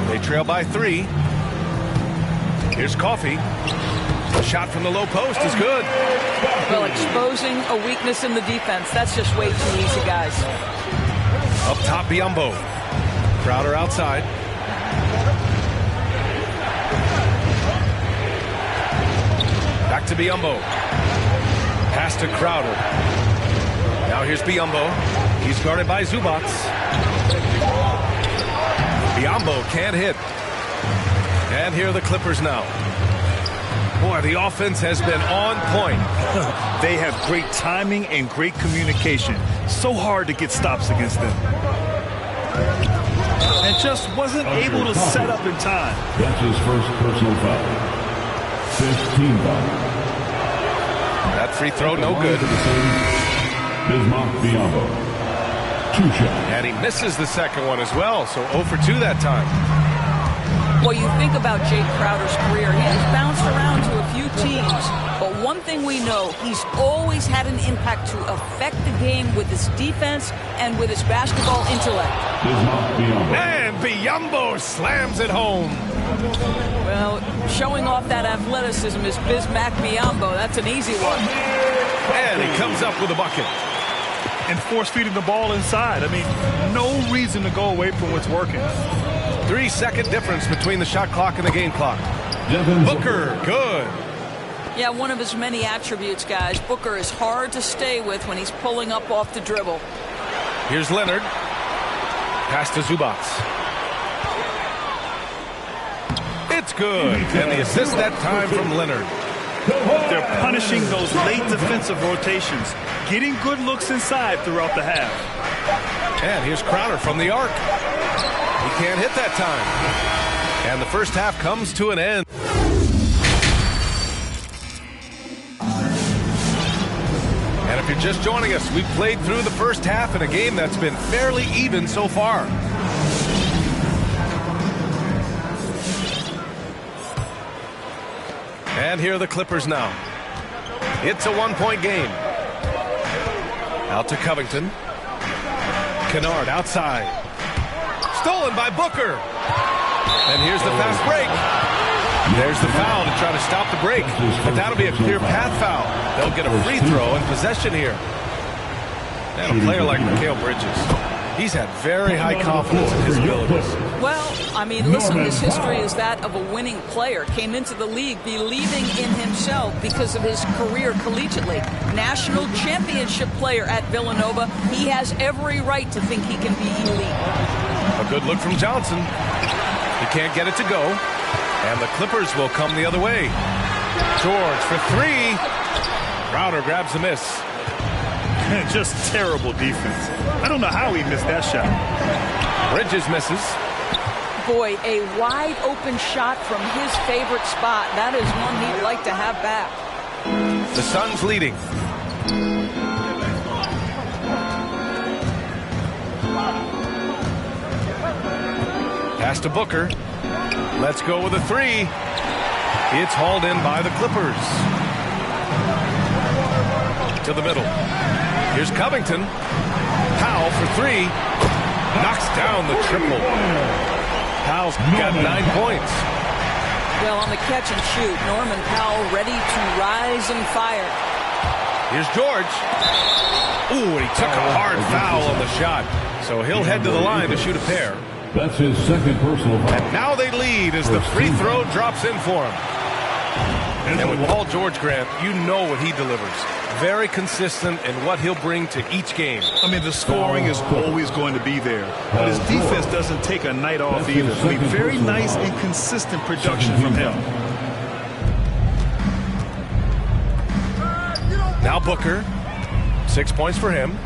They trail by 3. Here's Coffey. The shot from the low post is good. Well, exposing a weakness in the defense. That's just way too easy, guys. Up top, Biyombo. Crowder outside. Back to Biyombo. Pass to Crowder. Now here's Biyombo. He's guarded by Zubac. Biyombo can't hit. And here are the Clippers now. Boy, the offense has been on point. They have great timing and great communication. So hard to get stops against them. And just wasn't able to set up in time. That's his first personal foul. 15 foul. That free throw, no good. Bismack Biyombo. 2 shots. And he misses the second one as well, so 0 for 2 that time. Well, you think about Jake Crowder's career. He's bounced around to a few teams, but one thing we know, he's always had an impact to affect the game with his defense and with his basketball intellect. And Biyombo slams it home. Well, showing off that athleticism is Bismack Biyombo. That's an easy one. And he comes up with a bucket. And force-feeding the ball inside. I mean, no reason to go away from what's working. 3-second difference between the shot clock and the game clock. Booker, good. Yeah, one of his many attributes, guys. Booker is hard to stay with when he's pulling up off the dribble. Here's Leonard. Pass to Zubac. It's good. And the assist that time from Leonard. They're punishing those late defensive rotations, getting good looks inside throughout the half. And here's Crowder from the arc. He can't hit that time. And the first half comes to an end. And if you're just joining us, we've played through the first half in a game that's been fairly even so far. And here are the Clippers now. It's a 1-point game. Out to Covington. Kennard outside. Stolen by Booker. And here's the fast break. There's the foul to try to stop the break. But that'll be a clear path foul. They'll get a free throw in possession here. And a player like Mikal Bridges, he's had very high confidence in his abilities. Well, I mean, listen, his history is that of a winning player. Came into the league believing in himself because of his career collegiately. National championship player at Villanova. He has every right to think he can be elite. A good look from Johnson. He can't get it to go. And the Clippers will come the other way. George for 3. Crowder grabs the miss. Just terrible defense. I don't know how he missed that shot. Bridges misses. Boy, a wide open shot from his favorite spot. That is one he'd like to have back. The Suns leading. Pass to Booker. Let's go with a 3. It's hauled in by the Clippers. To the middle. Here's Covington. Powell for 3. Knocks down the triple. Powell's got 9 points. Well, on the catch and shoot, Norman Powell ready to rise and fire. Here's George. Ooh, and he took a hard foul on the shot. So he'll head to the line to shoot a pair. That's his second personal foul. And now they lead as the free throw drops in for him. And with Paul George, Grant, you know what he delivers. Very consistent in what he'll bring to each game. I mean, the scoring is always going to be there. But his defense doesn't take a night off either. I mean, very nice and consistent production from him. Now Booker. 6 points for him.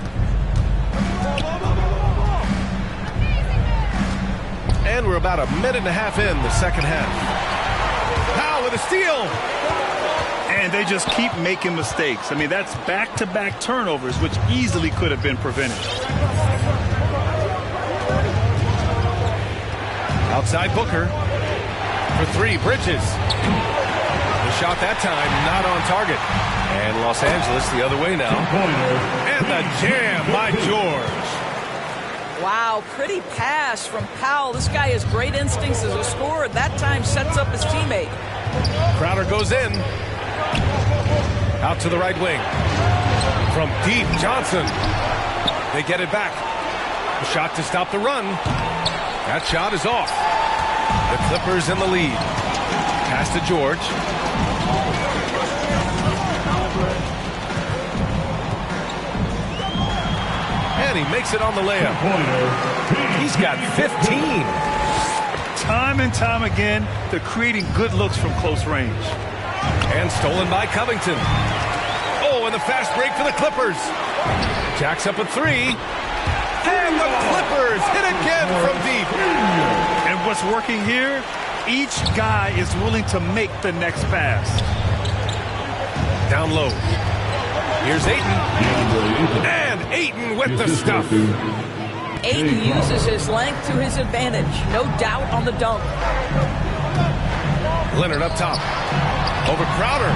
And we're about a minute and a half in the second half. Powell with a steal. And they just keep making mistakes. I mean, that's back-to-back turnovers, which easily could have been prevented. Outside Booker. For three, Bridges. The shot that time not on target. And Los Angeles the other way now. And the jam by George. Wow, pretty pass from Powell. This guy has great instincts as a scorer. That time sets up his teammate. Crowder goes in. Out to the right wing. From deep, Johnson. They get it back. A shot to stop the run. That shot is off. The Clippers in the lead. Pass to George. And he makes it on the layup. He's got 15. Time and time again, they're creating good looks from close range. And stolen by Covington. Oh, and the fast break for the Clippers. Jacks up a three. And the Clippers hit again from deep. And what's working here, each guy is willing to make the next pass. Down low. Here's Ayton. And Ayton with the stuff. Ayton uses his length to his advantage. No doubt on the dunk. Leonard up top. Over Crowder.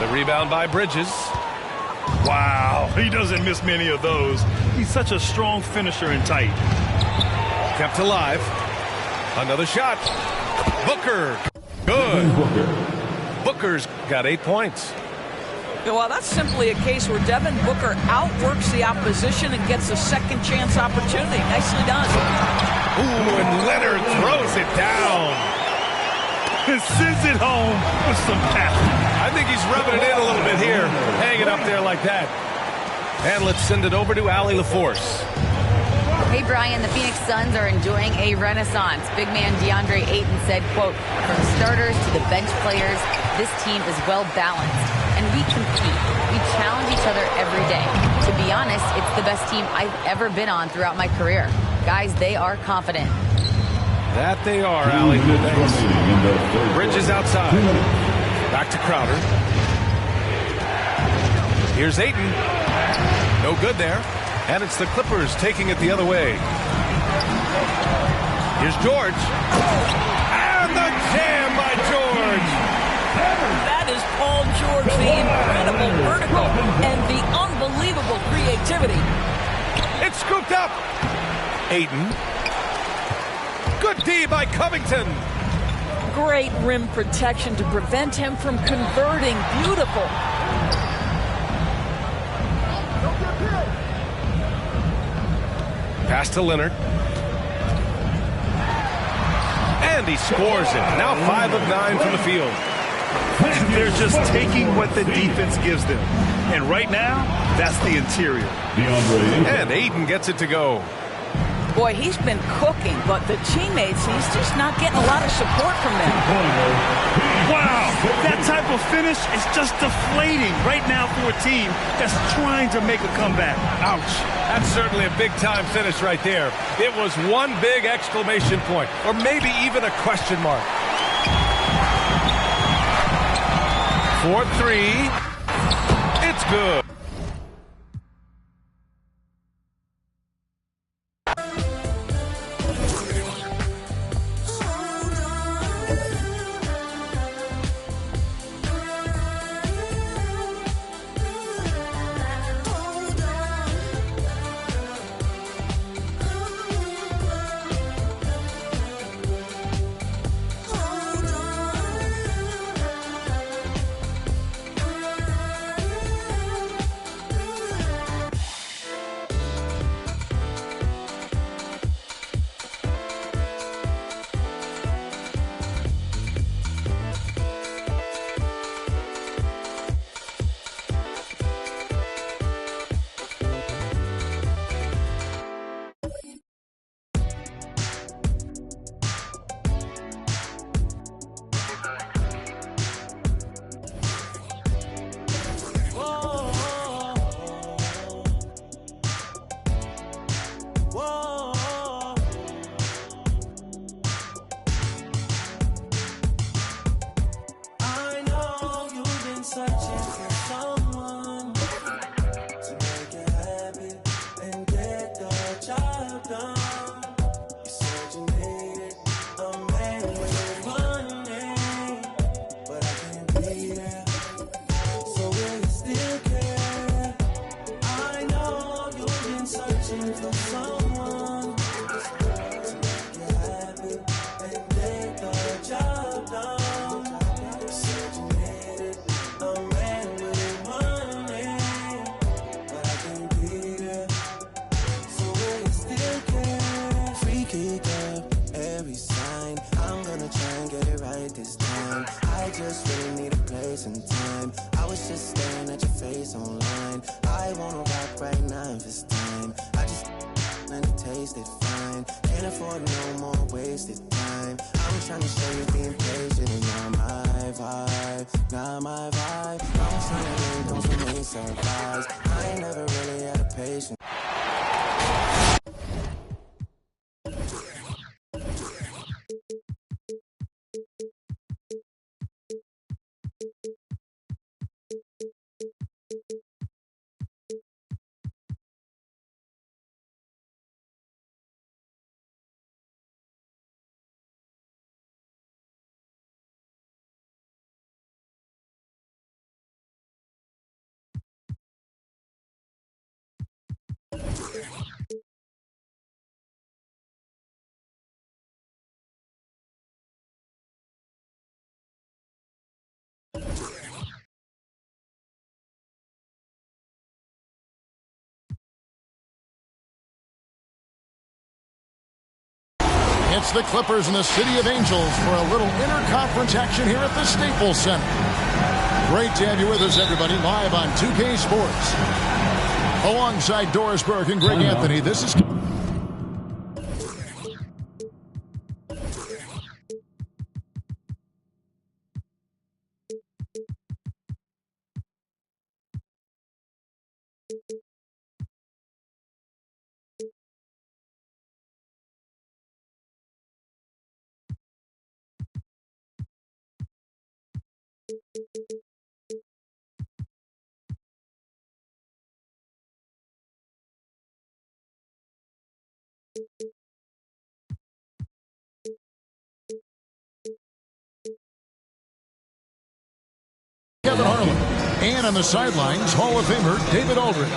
The rebound by Bridges. Wow, he doesn't miss many of those. He's such a strong finisher and tight. Kept alive. Another shot. Booker. Good. Booker's got 8 points. Well, that's simply a case where Devin Booker outworks the opposition and gets a second chance opportunity. Nicely done. Ooh, and Leonard throws it down. And sends it home with some passion. I think he's rubbing it in a little bit here. Hang it up there like that. And let's send it over to Allie LaForce. Hey, Brian, the Phoenix Suns are enjoying a renaissance. Big man DeAndre Ayton said, quote, from starters to the bench players, this team is well balanced. And we compete. We challenge each other every day. To be honest, it's the best team I've ever been on throughout my career. Guys, they are confident. That they are, Allie. Bridges outside. Back to Crowder. Here's Ayton. No good there. And it's the Clippers taking it the other way. Here's George. And the jam by George. That is Paul George, the incredible vertical and the unbelievable creativity. It's scooped up. Ayton. Good D by Covington. Great rim protection to prevent him from converting. Beautiful. Pass to Leonard. And he scores it. Now 5 of 9 from the field. They're just taking what the defense gives them. And right now, that's the interior. And Ayton gets it to go. Boy, he's been cooking, but the teammates, he's just not getting a lot of support from them. Wow, that type of finish is just deflating right now for a team that's trying to make a comeback. Ouch. That's certainly a big-time finish right there. It was one big exclamation point, or maybe even a question mark. 4-3. It's good. mine. I wanna rock right now if it's time. I just and taste it fine. Can't afford no more wasted time. I'm trying to show you being patient and not my vibe, not my vibe. I'm trying to make those remain surprise. I ain't never really had a patience. It's the Clippers in the City of Angels for a little interconference action here at the Staples Center. Great to have you with us, everybody, live on 2K Sports. Alongside Doris Burke and Greg Anthony, this is... Kevin Harlan. And on the sidelines, Hall of Famer David Aldridge.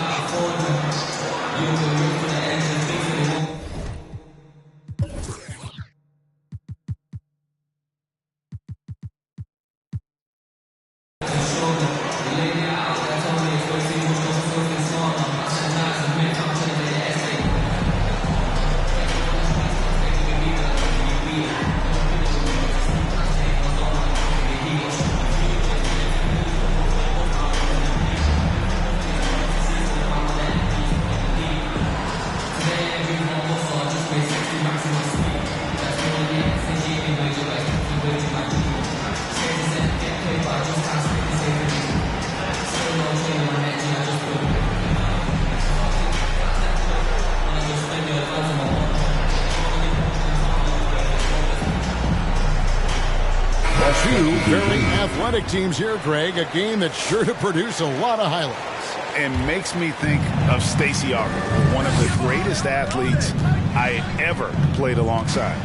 Two very athletic teams here, Greg. A game that's sure to produce a lot of highlights. And makes me think of Stacey Augmon, one of the greatest athletes I ever played alongside.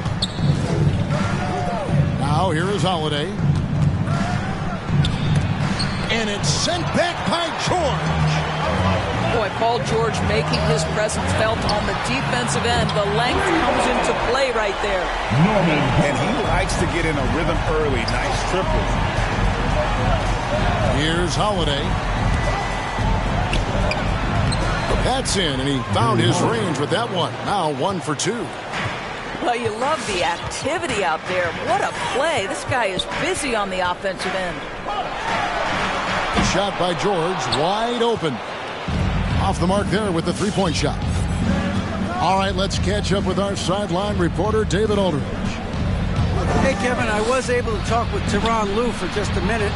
Now here is Holiday. And it's sent back by George. Boy, Paul George making his presence felt on the defensive end. The length comes into play right there. And he likes to get in a rhythm early. Nice triple. Here's Holiday. That's in, and he found his range with that one. Now 1 for 2. Well, you love the activity out there. What a play. This guy is busy on the offensive end. Shot by George, wide open. Off the mark there with the three-point shot. All right, let's catch up with our sideline reporter, David Aldridge. Hey, Kevin, I was able to talk with Tyronn Lue for just a minute.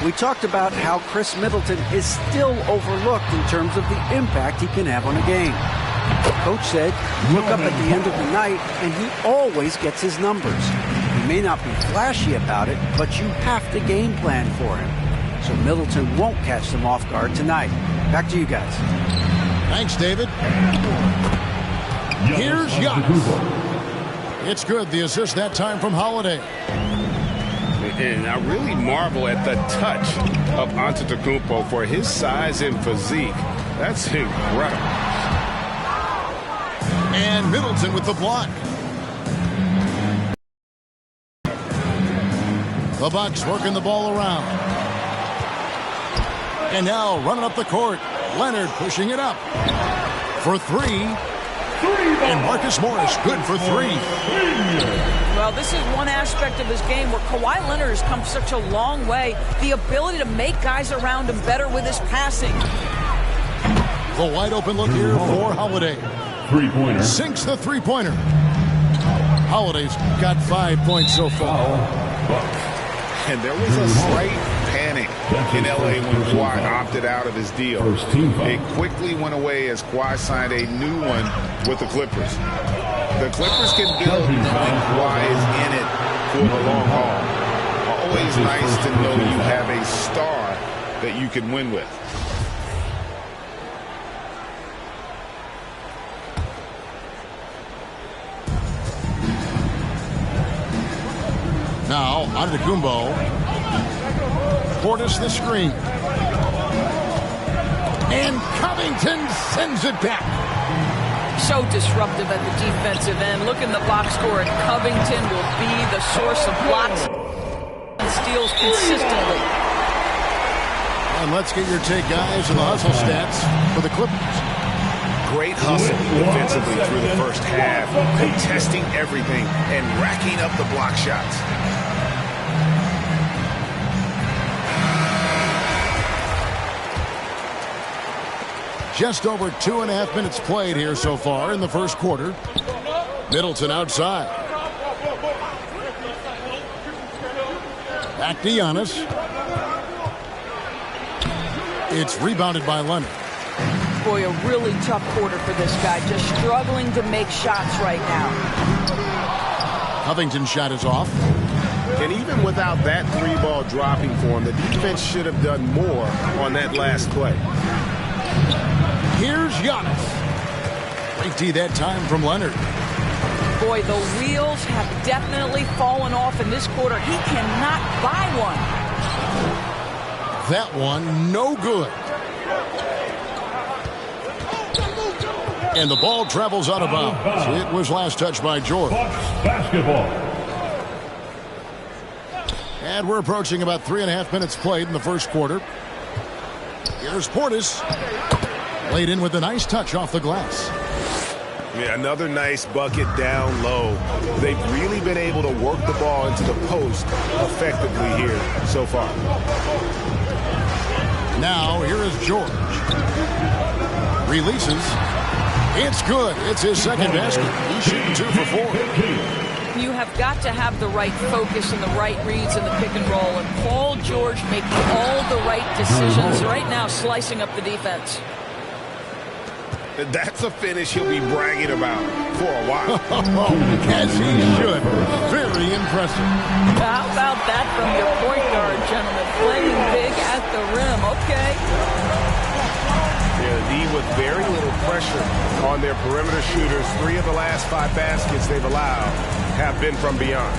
We talked about how Chris Middleton is still overlooked in terms of the impact he can have on a game. Coach said, look up at the end of the night, and he always gets his numbers. He may not be flashy about it, but you have to game plan for him. So Middleton won't catch them off guard tonight. Back to you guys. Thanks, David. Here's Giannis. It's good. The assist that time from Holiday. And I really marvel at the touch of Antetokounmpo for his size and physique. That's incredible. And Middleton with the block. The Bucks working the ball around. And now running up the court, Leonard pushing it up. For 3, And Marcus Morris good for 3. Well, this is one aspect of his game where Kawhi Leonard has come such a long way. The ability to make guys around him better with his passing. The wide open look here for Holiday. Three-pointer. Sinks the three-pointer. Holiday's got 5 points so far. And there was a slight panic in L.A. when Kawhi opted out of his deal. It quickly went away as Kawhi signed a new one with the Clippers. The Clippers can build when Kawhi is in it for the long haul. Always nice to know you have a star that you can win with. Now, Antetokounmpo. Portis the screen. And Covington sends it back. So disruptive at the defensive end. Look in the box score, and Covington will be the source of blocks and steals consistently. And let's get your take, guys, on the hustle stats for the Clippers. Great hustle defensively through the first half, contesting everything and racking up the block shots. Just over 2.5 minutes played here so far in the first quarter. Middleton outside. Back to Giannis. It's rebounded by Leonard. Boy, a really tough quarter for this guy. Just struggling to make shots right now. Covington's shot is off. And even without that three ball dropping for him, the defense should have done more on that last play. Here's Giannis. Great D that time from Leonard. Boy, the wheels have definitely fallen off in this quarter. He cannot buy one. That one, no good. And the ball travels out of bounds. It was last touched by George. Basketball. And we're approaching about 3.5 minutes played in the first quarter. Here's Portis. Laid in with a nice touch off the glass. Yeah, another nice bucket down low. They've really been able to work the ball into the post effectively here so far. Now, here is George. Releases. It's good. It's his second basket. He's shooting 2 for 4. You have got to have the right focus and the right reads in the pick and roll. And Paul George making all the right decisions right now, slicing up the defense. That's a finish he'll be bragging about for a while. As he should. Very impressive. How about that from your point guard, gentlemen? Playing big at the rim. Okay. Yeah, D with very little pressure on their perimeter shooters. 3 of the last 5 baskets they've allowed have been from beyond.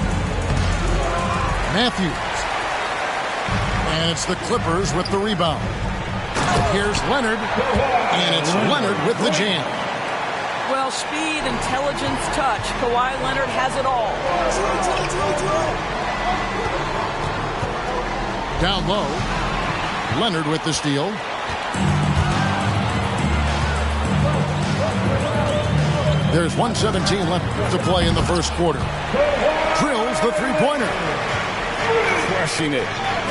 Matthews. And it's the Clippers with the rebound. Here's Leonard, and it's Leonard with the jam. Well, speed, intelligence, touch. Kawhi Leonard has it all. Down low, Leonard with the steal. There's 1:17 left to play in the first quarter. Drills the three-pointer. Crushing it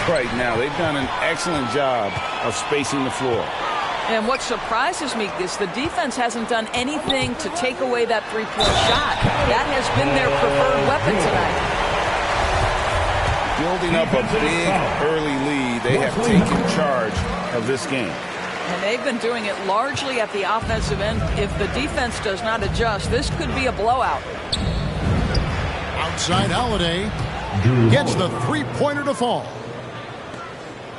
right now. They've done an excellent job of spacing the floor. And what surprises me is the defense hasn't done anything to take away that three-point shot. That has been their preferred weapon tonight. Building up a big early lead, they have taken charge of this game. And they've been doing it largely at the offensive end. If the defense does not adjust, this could be a blowout. Outside Holiday gets the three-pointer to fall.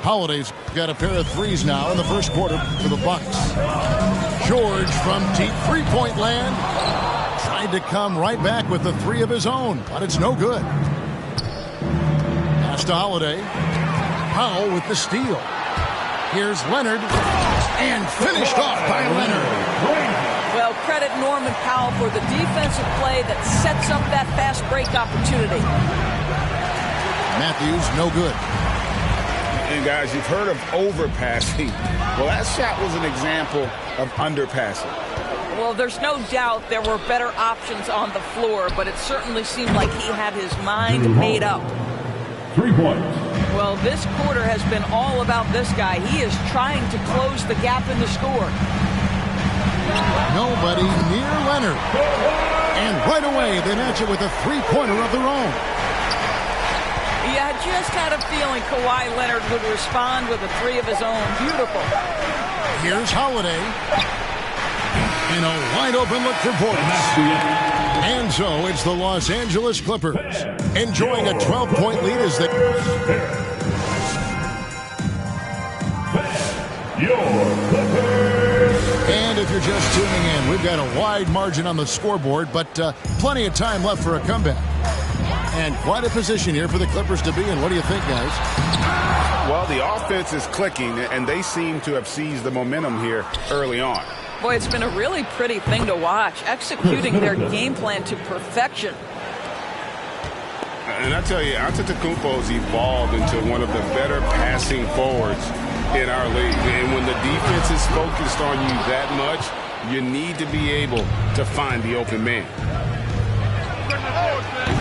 Holiday's got a pair of threes now in the first quarter for the Bucks. George from deep three-point land tried to come right back with the 3 of his own, but it's no good. Pass to Holiday. Powell with the steal. Here's Leonard, and finished off by Leonard. Well, credit Norman Powell for the defensive play that sets up that fast break opportunity. Matthews, no good. And guys, you've heard of overpassing. Well, that shot was an example of underpassing. Well, there's no doubt there were better options on the floor, but it certainly seemed like he had his mind made up. 3 points. Well, this quarter has been all about this guy. He is trying to close the gap in the score. Nobody near Leonard. And right away, they match it with a three-pointer of their own. Yeah, I just had a feeling Kawhi Leonard would respond with a three of his own. Beautiful. Here's Holiday. In a wide-open look for Portis. And so it's the Los Angeles Clippers enjoying a 12-point lead as they... And if you're just tuning in, we've got a wide margin on the scoreboard, but plenty of time left for a comeback. And quite a position here for the Clippers to be in. What do you think, guys? Well, the offense is clicking, and they seem to have seized the momentum here early on. Boy, it's been a really pretty thing to watch, executing their game plan to perfection. And I tell you, Antetokounmpo's evolved into one of the better passing forwards in our league. And when the defense is focused on you that much, you need to be able to find the open man.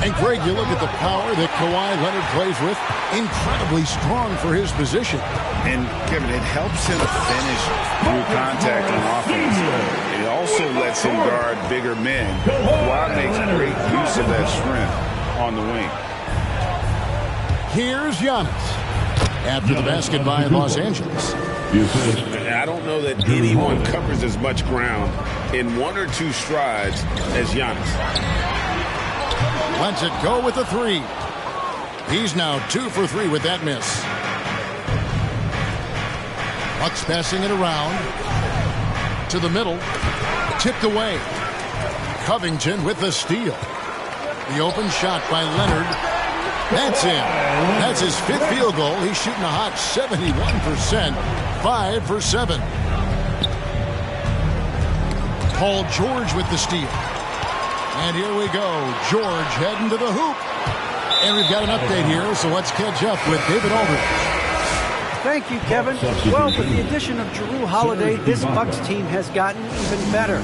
And Greg, you look at the power that Kawhi Leonard plays with, incredibly strong for his position. And Kevin, it helps him finish through contact on offense. It also lets him guard bigger men. Kawhi makes great use of that strength on the wing. Here's Giannis after the basket by Los Angeles. I don't know that anyone covers as much ground in 1 or 2 strides as Giannis. Lets it go with the three. He's now 2 for 3 with that miss. Bucks passing it around to the middle. Tipped away. Covington with the steal. The open shot by Leonard. That's in. That's his 5th field goal. He's shooting a hot 71%. 5 for 7. Paul George with the steal. And here we go. George heading to the hoop. And we've got an update here, so let's catch up with David Aldridge. Thank you, Kevin. Well, with the addition of Jrue Holiday, this Bucks team has gotten even better.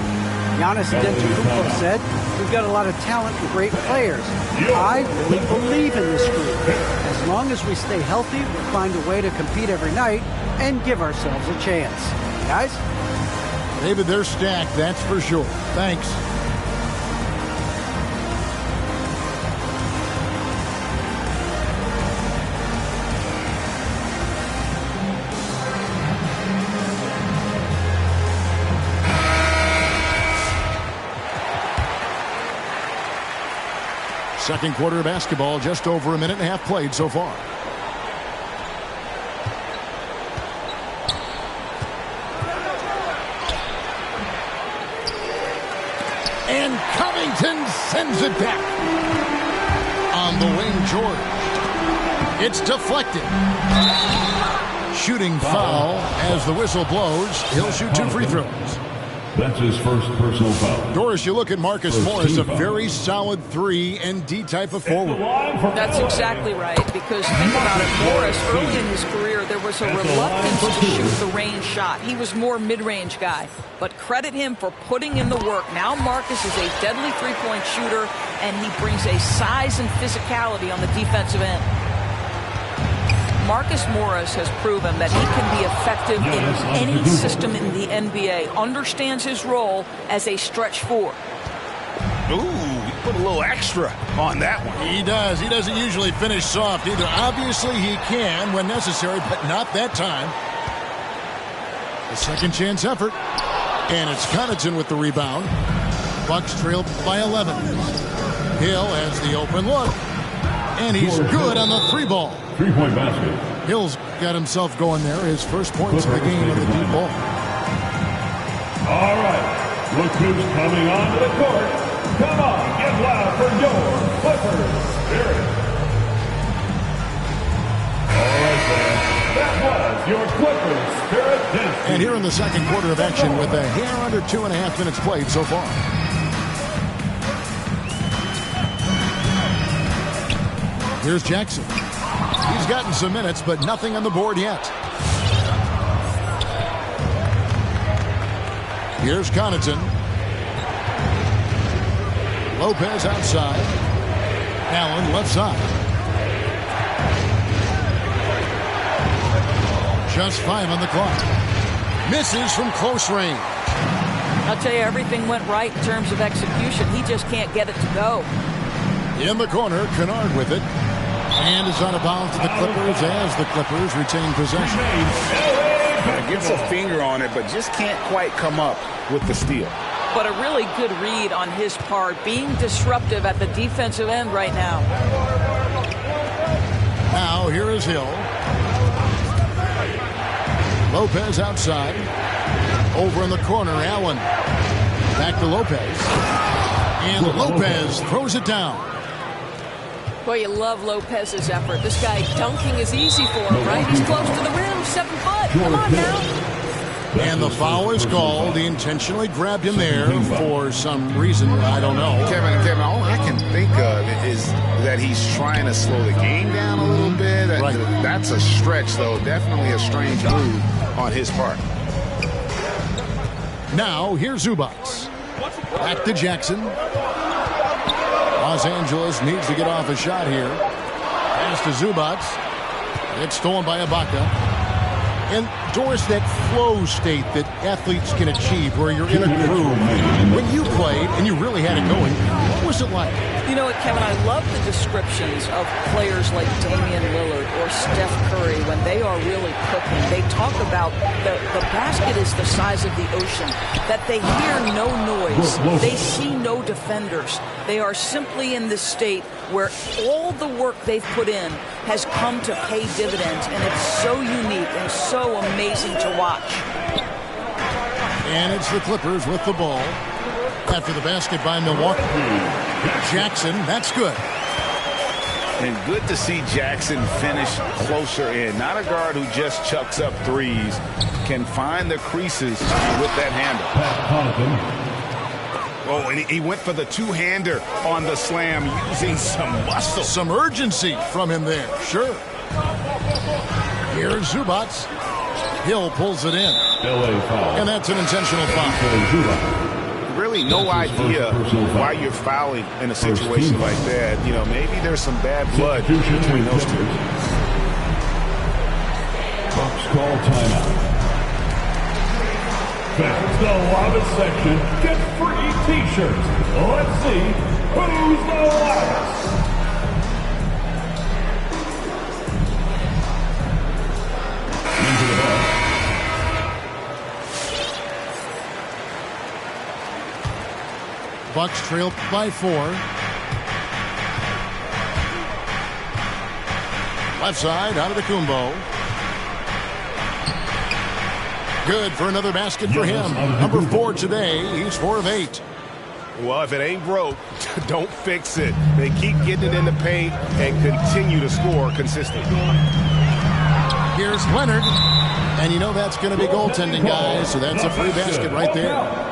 Giannis Antetokounmpo said, we've got a lot of talent and great players. I really believe in this group. As long as we stay healthy, we'll find a way to compete every night and give ourselves a chance. Guys? David, they're stacked, that's for sure. Thanks. Second quarter of basketball, just over a minute and a half played so far. And Covington sends it back. On the wing, George. It's deflected. Shooting foul as the whistle blows. He'll shoot 2 free throws. That's his first personal foul. Doris, you look at Marcus Morris, a very solid 3-and-D type of forward. That's exactly right, because think about it, Morris, early in his career, there was a reluctance to shoot the range shot. He was more mid-range guy, but credit him for putting in the work. Now Marcus is a deadly three-point shooter, and he brings a size and physicality on the defensive end. Marcus Morris has proven that he can be effective in any system in the NBA, understands his role as a stretch 4. Ooh, he put a little extra on that one. He does. He doesn't usually finish soft either. Obviously, he can when necessary, but not that time. A second chance effort. And it's Connaughton with the rebound. Bucks trail by 11. Hill has the open look. And he's good on the 3-ball. 3-point basket. Hill's got himself going there. His first points of the game on the deep ball. All right. Look who's coming onto the court. Come on, get loud for your Clippers Spirit. All right, then. That was your Clippers Spirit dance. And here in the second quarter of action with a hair under 2.5 minutes played so far. Here's Jackson. He's gotten some minutes, but nothing on the board yet. Here's Connaughton. Lopez outside. Allen left side. Just 5 on the clock. Misses from close range. I'll tell you, everything went right in terms of execution. He just can't get it to go. In the corner, Kennard with it. And is out of bounds to the Clippers as the Clippers retain possession. Gets a finger on it, but just can't quite come up with the steal. But a really good read on his part, being disruptive at the defensive end right now. Now, here is Hill. Lopez outside. Over in the corner, Allen. Back to Lopez. And Lopez throws it down. Boy, you love Lopez's effort. This guy dunking is easy for him, right? He's close to the rim, 7 foot. Come on now. And the foul is called. He intentionally grabbed him there for some reason. I don't know. Kevin, all I can think of is that he's trying to slow the game down a little bit. Right. That's a stretch, though. Definitely a strange move on his part. Now, here's Zubac. Back to Jackson. Los Angeles needs to get off a shot here. Pass to Zubac. It's stolen by Ibaka. And Doris, that flow state that athletes can achieve where you're in a groove. When you played and you really had it going, what was it like? You know what, Kevin, I love the descriptions of players like Damian Lillard or Steph Curry when they are really cooking. They talk about the basket is the size of the ocean, that they hear no noise, they see no defenders. They are simply in this state where all the work they've put in has come to pay dividends, and it's so unique and so amazing to watch. And it's the Clippers with the ball. After the basket by Milwaukee. Jackson, that's good. And good to see Jackson finish closer in. Not a guard who just chucks up threes. Can find the creases with that handle. Oh, and he went for the two-hander on the slam using some muscle. Some urgency from him there, sure. Here's Zubac. Hill pulls it in. And that's an intentional foul. Really no idea why you're fouling in a situation like that. You know, maybe there's some bad blood between those two. Bucks call timeout. Fans, the loudest section get free T-shirts. Let's see who's the loudest. Into the ball. Bucks trail by 4. Left side, out of the Kumbo. Good for another basket for him. Number 4 today. He's 4 of 8. Well, if it ain't broke, don't fix it. They keep getting it in the paint and continue to score consistently. Here's Leonard. And you know that's going to be goaltending, guys. So that's a free basket right there.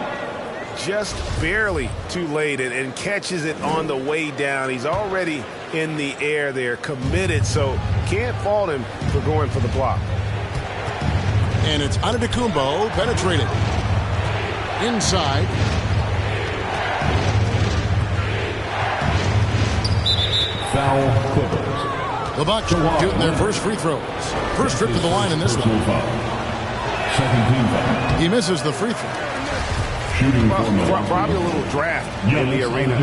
Just barely too late and catches it on the way down. He's already in the air there, committed, so can't fault him for going for the block. And it's Antetokounmpo penetrated. Inside. Foul Clippers. The Bucks shooting their first free throws. First trip to the line in this one. He misses the free throw. Probably a little draft in the arena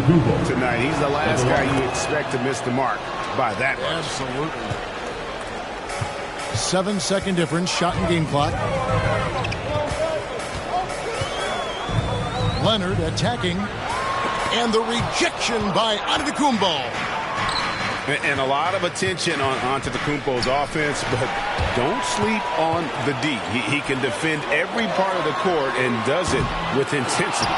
tonight. He's the last guy you expect to miss the mark by that much. Absolutely. 7-second difference, shot and game clock. Leonard attacking, and the rejection by Antetokounmpo. And a lot of attention on Antetokounmpo's offense, but don't sleep on the D. He can defend every part of the court and does it with intensity.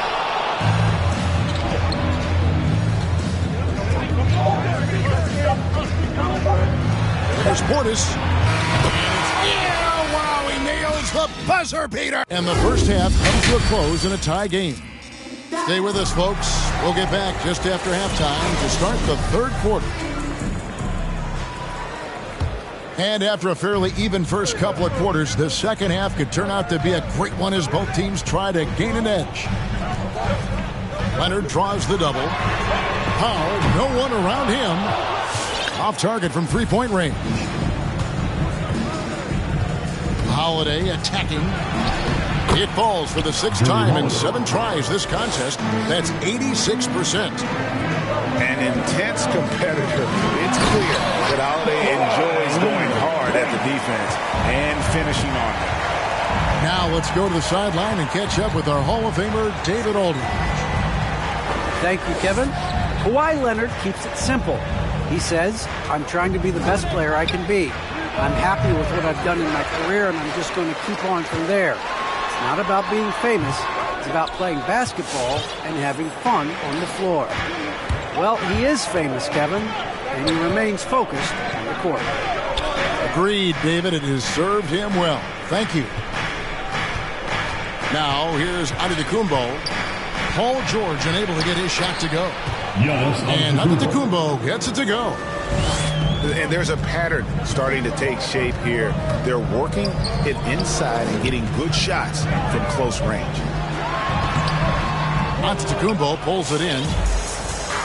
There's Portis. Yeah, wow, he nails the buzzer beater. And the first half comes to a close in a tie game. Stay with us, folks. We'll get back just after halftime to start the third quarter. And after a fairly even first couple of quarters, the second half could turn out to be a great one as both teams try to gain an edge. Leonard draws the double. Powell, no one around him. Off target from three-point range. Holiday attacking. It falls for the sixth time in 7 tries this contest. That's 86%. An intense competitor. It's clear that Holiday enjoys going hard at the defense and finishing on it. Now let's go to the sideline and catch up with our Hall of Famer, David Aldridge. Thank you, Kevin. Kawhi Leonard keeps it simple. He says, I'm trying to be the best player I can be. I'm happy with what I've done in my career, and I'm just going to keep on from there. It's not about being famous. It's about playing basketball and having fun on the floor. Well, he is famous, Kevin, and he remains focused on the court. Agreed, David. It has served him well. Thank you. Now, here's Antetokounmpo. Paul George unable to get his shot to go. And Antetokounmpo gets it to go. And there's a pattern starting to take shape here. They're working it inside and getting good shots from close range. Antetokounmpo pulls it in.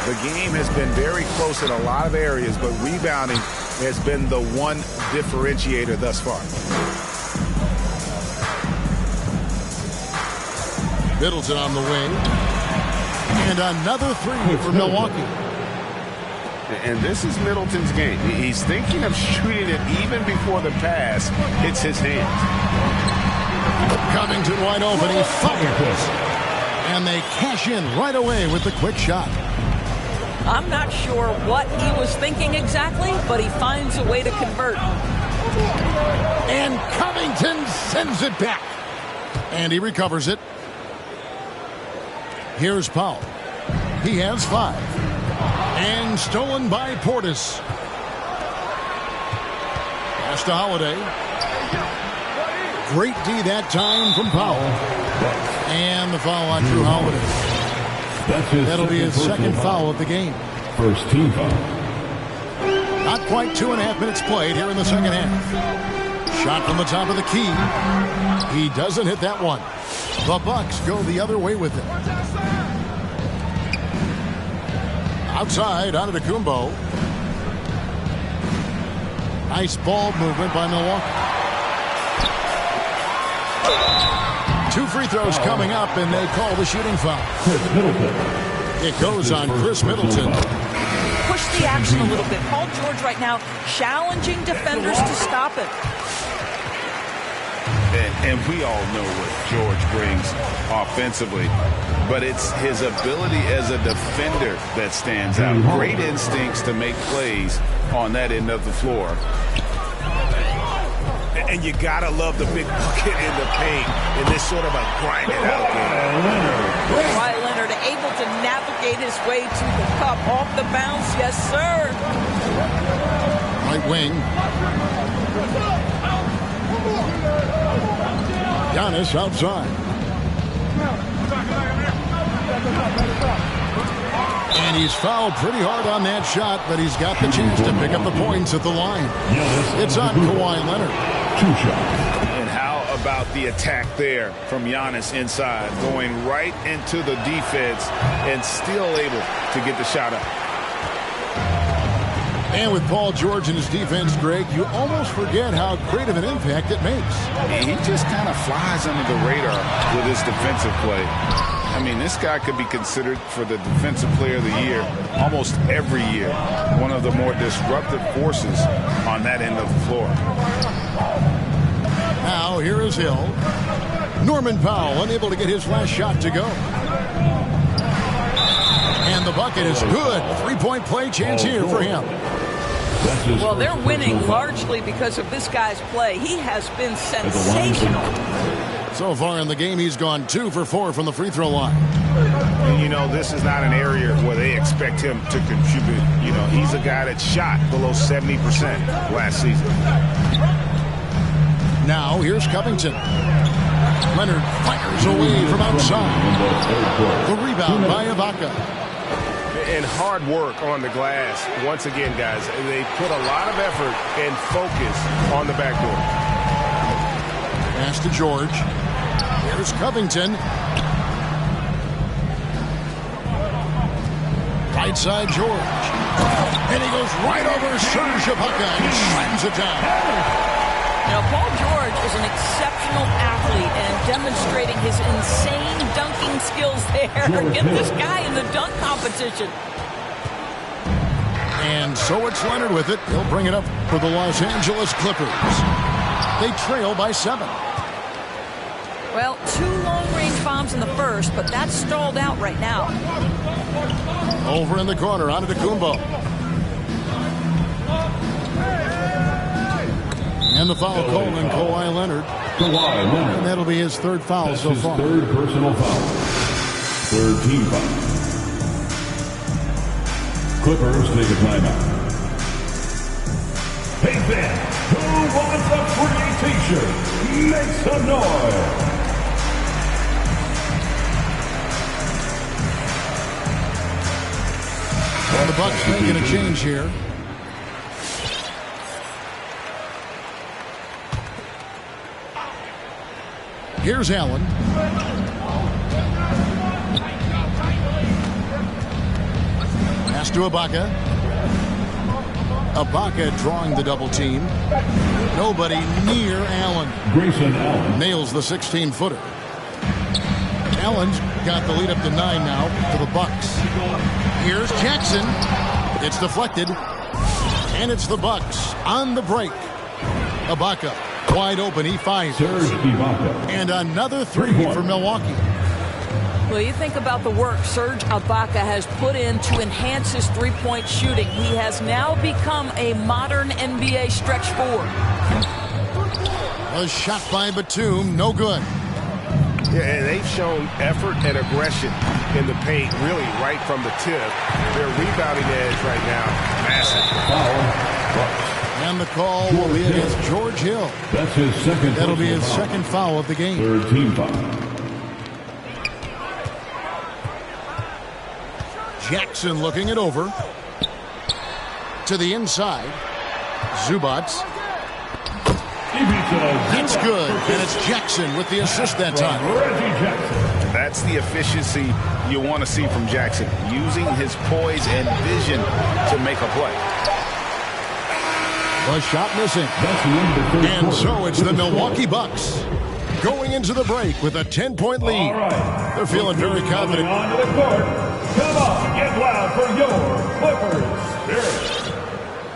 The game has been very close in a lot of areas, but rebounding has been the one differentiator thus far. Middleton on the wing. And another three for Milwaukee. And this is Middleton's game. He's thinking of shooting it even before the pass hits his hands. Covington wide open. He fires. And they cash in right away with the quick shot. I'm not sure what he was thinking exactly, but he finds a way to convert. And Covington sends it back. And he recovers it. Here's Powell. He has 5. And stolen by Portis. Pass to Holiday. Great D that time from Powell. And the foul on Drew Holiday. That'll be his second foul of the game. First team foul. Not quite 2.5 minutes played here in the second half. Shot from the top of the key. He doesn't hit that one. The Bucks go the other way with it. Outside, Antetokounmpo. Nice ball movement by Milwaukee. 2 free throws coming up, and they call the shooting foul. It goes on Chris Middleton. Push the action a little bit. Paul George right now challenging defenders to stop it. And we all know what George brings offensively, but it's his ability as a defender that stands out. Great instincts to make plays on that end of the floor. And you gotta love the big bucket in the paint in this sort of a grinded out game. Kawhi Leonard able to navigate his way to the cup off the bounce. Yes, sir. Right wing. Giannis outside. And he's fouled pretty hard on that shot, but he's got the chance to pick up the points at the line. It's on Kawhi Leonard. 2 shots. And how about the attack there from Giannis inside, going right into the defense and still able to get the shot up. And with Paul George and his defense, Greg, you almost forget how great of an impact it makes. He just kind of flies under the radar with his defensive play. I mean, this guy could be considered for the Defensive Player of the Year almost every year. One of the more disruptive forces on that end of the floor. Now, here is Hill. Norman Powell unable to get his last shot to go. And the bucket is good. 3-point play chance here for him. Well, they're winning largely because of this guy's play. He has been sensational. So far in the game, he's gone 2 for 4 from the free throw line. And, you know, this is not an area where they expect him to contribute. You know, he's a guy that shot below 70% last season. Now, here's Covington. Leonard fires away from outside. The rebound by Ibaka. And hard work on the glass. Once again, guys, they put a lot of effort and focus on the backdoor. Pass to George. Here's Covington. Right side, George. And he goes right over Serge Ibaka and slams it down. Now, Paul George is an exceptional athlete and demonstrating his insane dunking skills there. Get this guy in the dunk competition. And so it's Leonard with it. He'll bring it up for the Los Angeles Clippers. They trail by 7. Well, 2 long-range bombs in the first, but that's stalled out right now. Over in the corner, Antetokounmpo. And the foul call on Kawhi Leonard. And that'll be his 3rd foul That's so his far. 3rd personal foul. 3rd team foul. Clippers take a timeout. Hey fans, who wants a free t-shirt? Make some noise. Well, the Bucks making a change here. Here's Allen. Pass to Ibaka. Ibaka drawing the double team. Nobody near Allen. Grayson Allen nails the 16-footer. Allen's got the lead up to 9 now for the Bucks. Here's Jackson. It's deflected. And it's the Bucks on the break. Ibaka wide open. He fires. And another 3 for Milwaukee. Well, you think about the work Serge Ibaka has put in to enhance his three-point shooting. He has now become a modern NBA stretch 4. A shot by Batum, no good. Yeah, and they've shown effort and aggression in the paint, really right from the tip. Their rebounding edge right now, massive. And the call will be against George Hill. That's his 2nd. That'll be his 2nd foul of the game. 3rd team foul. Jackson looking it over. To the inside. Zubac. That's good. And it's Jackson with the assist that time. That's the efficiency you want to see from Jackson. Using his poise and vision to make a play. The shot missing. And so it's the Milwaukee Bucks going into the break with a 10-point lead. They're feeling very confident. On to the court. Come on, get loud for your Clippers.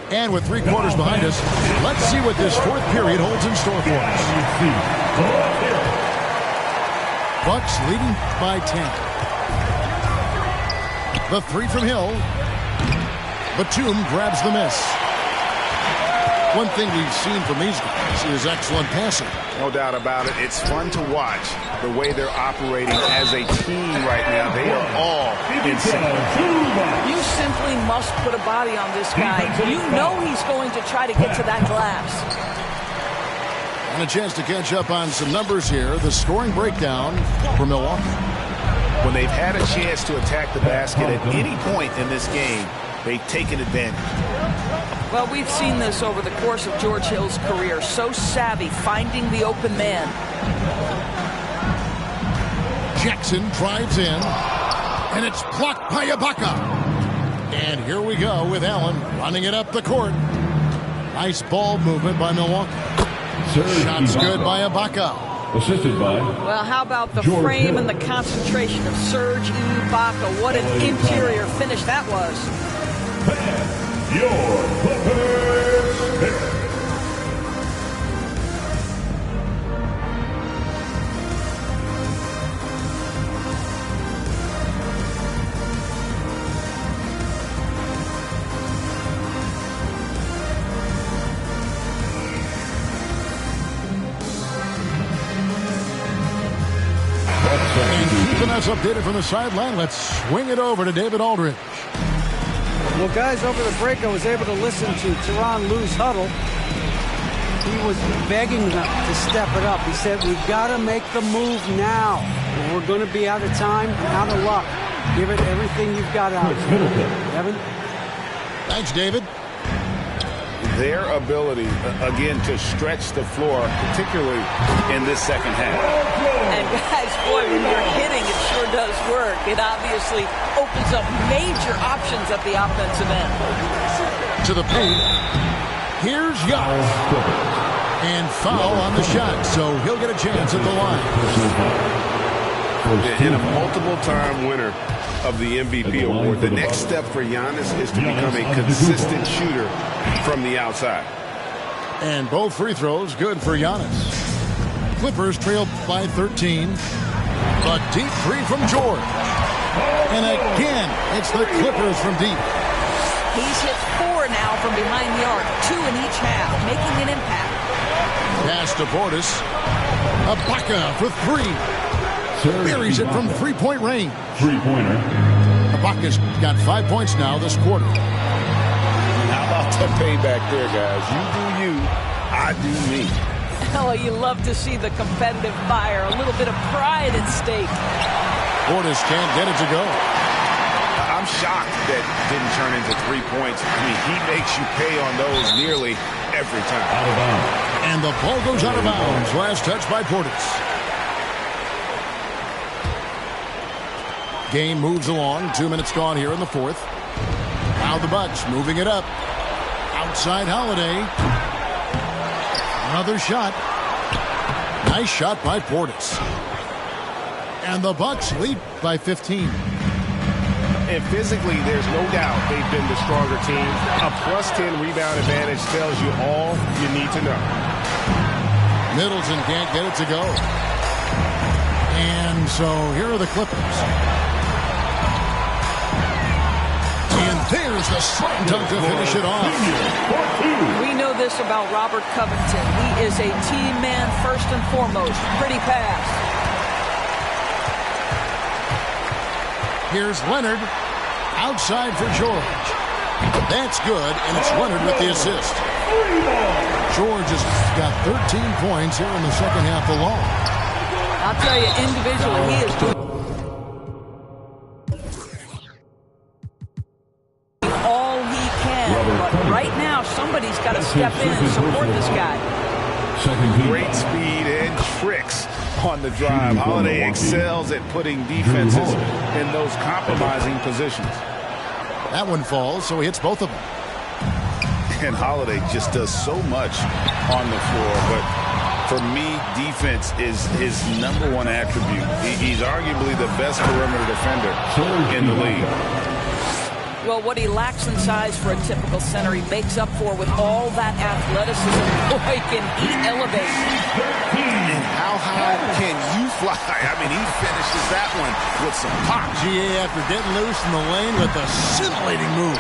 And with 3 quarters behind us, let's see what this 4th period holds in store for us. Bucks leading by 10. The 3 from Hill. Batum grabs the miss. One thing we've seen from these guys is excellent passing. No doubt about it. It's fun to watch the way they're operating as a team right now. They are all in sync. You simply must put a body on this guy. You know he's going to try to get to that glass. And a chance to catch up on some numbers here. The scoring breakdown for Milwaukee. When they've had a chance to attack the basket at any point in this game, they've taken advantage. Well, we've seen this over the course of George Hill's career. So savvy, finding the open man. Jackson drives in, and it's blocked by Ibaka. And here we go with Allen running it up the court. Nice ball movement by Milwaukee. Shots good by Ibaka. Assisted by. Well, how about the George frame Hill. and the concentration of Serge Ibaka? What an interior finish that was. Your Clippers pick. And keeping us updated from the sideline, let's swing it over to David Aldridge. Well, guys, over the break, I was able to listen to Tyronn Lue's huddle. He was begging them to step it up. He said, we've got to make the move now. We're going to be out of time, out of luck. Give it everything you've got out there. Evan? Thanks, David. Their ability, again, to stretch the floor, particularly in this second half. And guys, boy, when you're hitting, it sure does work. It obviously opens up major options at the offensive end. To the paint. Here's Giannis. And foul on the shot, so he'll get a chance at the line. And a multiple-time winner of the MVP award. The next step for Giannis is to become a consistent shooter from the outside. And both free throws good for Giannis. Clippers trail by 13. A deep three from George. And again, it's the Clippers from deep. He's hit 4 now from behind the arc, 2 in each half, making an impact. Pass to Portis. Ibaka for 3. Buries it from three-point range. Three-pointer. Ibaka's got 5 points now this quarter. How about the payback there, guys? You do you, I do me. Oh, you love to see the competitive fire. A little bit of pride at stake. Portis can't get it to go. I'm shocked that didn't turn into 3 points. I mean, he makes you pay on those nearly every time. Out of bounds. And the ball goes out of bounds. Last touch by Portis. Game moves along. 2 minutes gone here in the fourth. Now the Bucks moving it up. Outside Holiday. Another shot. Nice shot by Portis. And the Bucks lead by 15. And physically, there's no doubt they've been the stronger team. A +10 rebound advantage tells you all you need to know. Middleton can't get it to go. And so here are the Clippers. And there's the slam dunk to finish it off. We know this about Robert Covington. He is a team man first and foremost. Pretty pass. Here's Leonard. Outside for George. That's good, and it's Leonard with the assist. George has got 13 points here in the second half alone. I'll tell you, individually, he is doing all he can. But right now, somebody's got to step in and support this guy. Great speed and tricks on the drive. Holiday excels at putting defenses in those compromising positions. That one falls, so he hits both of them. And Holiday just does so much on the floor. But for me, defense is his #1 attribute. He's arguably the best perimeter defender in the league. Well, what he lacks in size for a typical center, he makes up for with all that athleticism. Boy, can he elevate. And how high can you fly? I mean, he finishes that one with some pop. GA after getting loose in the lane with a scintillating move.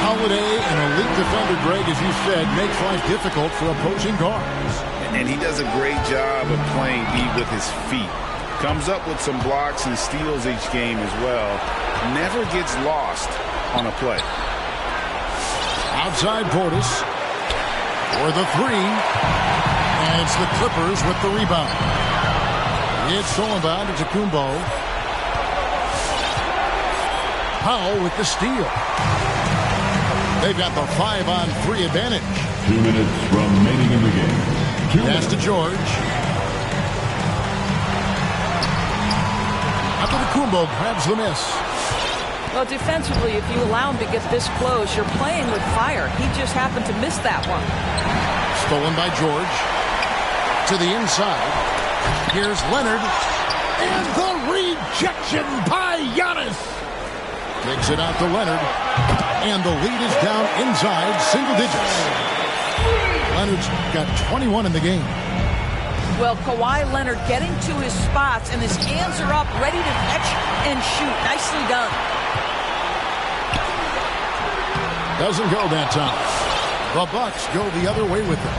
Holiday, an elite defender, Greg, as you said, makes life difficult for opposing guards. And he does a great job of playing deep with his feet. Comes up with some blocks and steals each game as well. Never gets lost on a play. Outside Portis for the 3. And it's the Clippers with the rebound. It's stolen by Antetokounmpo. Powell with the steal. They've got the 5-on-3 advantage. 2 minutes remaining in the game. Pass to George. Antetokounmpo grabs the miss. Well, defensively, if you allow him to get this close, you're playing with fire. He just happened to miss that one. Stolen by George. To the inside. Here's Leonard. And the rejection by Giannis. Kicks it out to Leonard. And the lead is down inside single digits. Leonard's got 21 in the game. Well, Kawhi Leonard getting to his spots, and his hands are up, ready to catch and shoot. Nicely done. Doesn't go that time. The Bucks go the other way with it.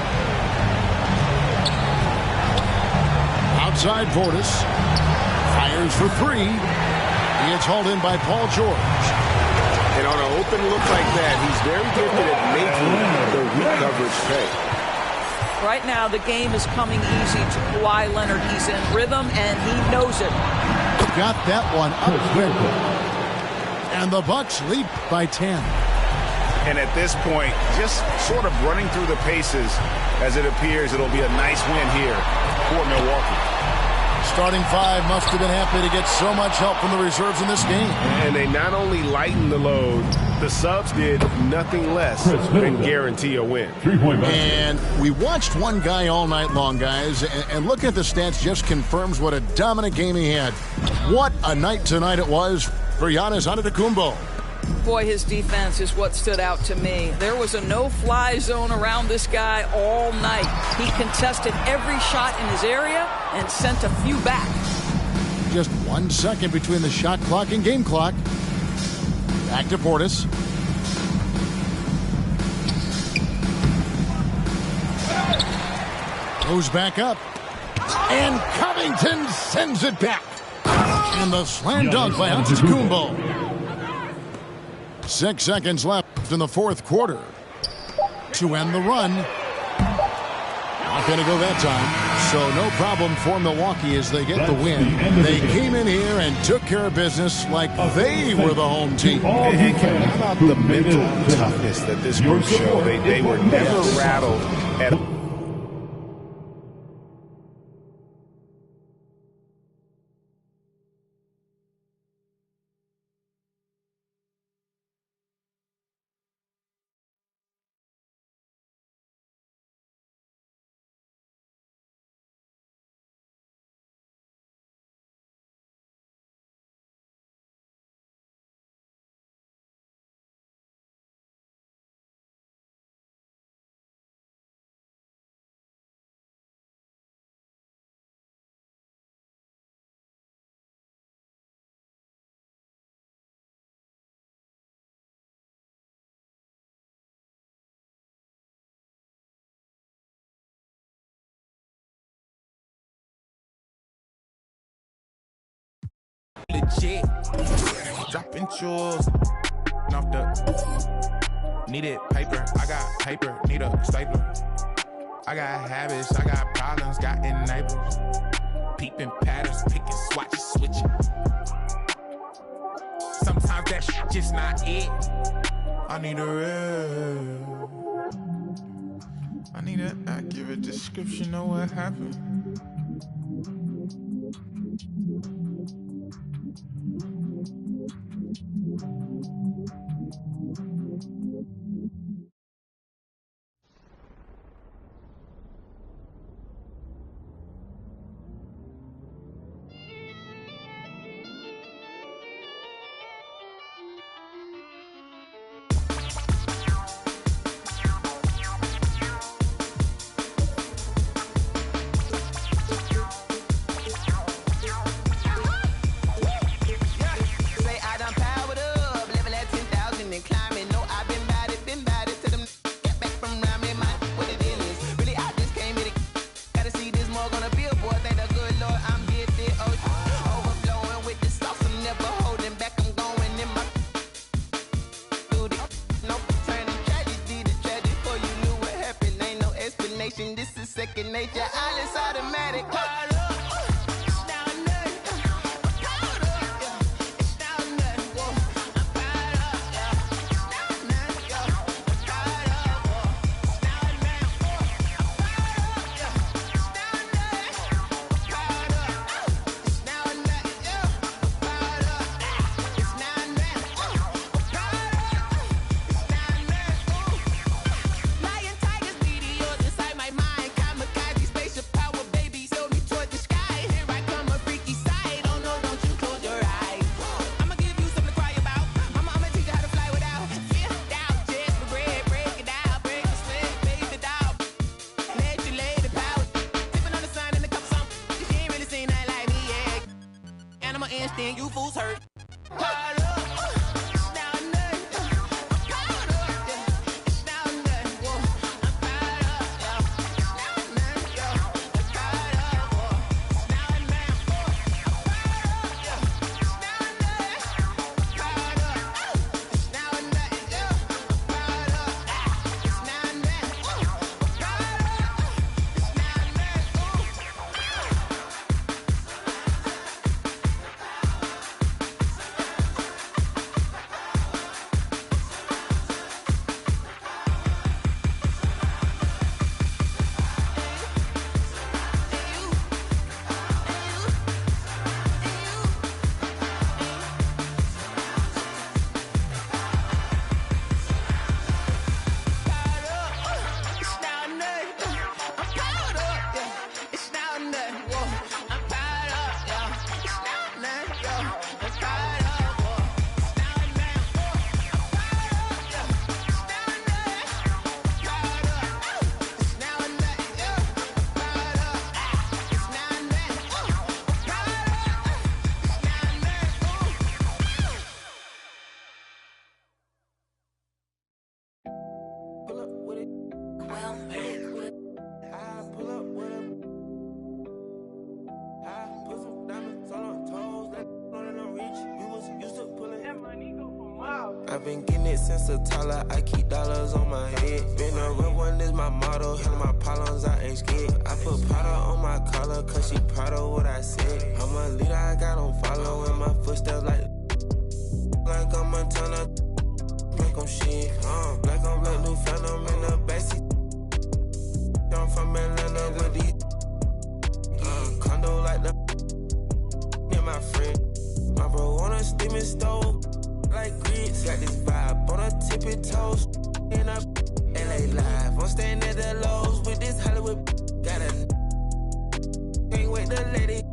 Outside Portis. Fires for 3. He gets hauled in by Paul George. And on an open look like that, he's very gifted at making the weak coverage pay. Right now, the game is coming easy to Kawhi Leonard. He's in rhythm, and he knows it. Got that one up quick. And the Bucks lead by 10. And at this point, just sort of running through the paces as it appears it'll be a nice win here for Milwaukee. starting five must have been happy to get so much help from the reserves in this game. And they not only lightened the load, the subs did nothing less than guarantee a win. And we watched one guy all night long, guys, and looking at the stats just confirms what a dominant game he had. What a night tonight it was for Giannis Antetokounmpo. Boy, his defense is what stood out to me. There was a no-fly zone around this guy all night. He contested every shot in his area and sent a few back. Just 1 second between the shot clock and game clock. Back to Portis. Goes back up. And Covington sends it back. And the slam dunk by Antetokounmpo. 6 seconds left in the fourth quarter to end the run. Not going to go that time. So no problem for Milwaukee as they get the win. They came in here and took care of business like they were the home team. And how about the mental toughness that this group showed? They were never rattled at all. Legit, dropping chills off the needed paper. I got paper, need a stapler. I got habits, I got problems, got enablers. Peeping patterns, picking swatches, switching. Sometimes that shit just not it. I need a real. I need an accurate description of what happened. This is second nature, all is automatic. Then you fools hurt. been getting it since the Tyler. I keep dollars on my head. Been a real one is my motto. Handle my problems, I ain't scared. I put Prada on my collar, cause she proud of what I said. I'm a leader, I got on following my footsteps like I'm Montana. Make them shit. Black on black, new phantom in the backseat. I'm from Atlanta with these. Condo like the. Yeah, my friend. My bro on a steaming stove. Like grits. Got this vibe on a tippy toes. In a LA live. I'm staying at the Lowe's with this Hollywood. Got a. Can't wait to let it.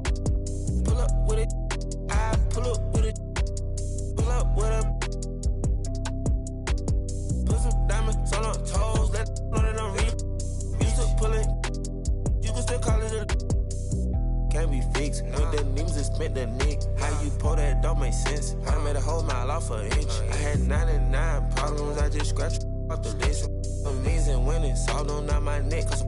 Pull up with it. I pull up with it. Pull up with a. Put some diamonds on her toes. Let know that I'm real. Used to pull it. You can still call it a. Can't be fixed. With the names and spent the nick. How you pull that don't make sense. I made a whole mile off an inch. I had 99 problems. I just scratched off the list. Amazing winning. Solved them not my neck. Cause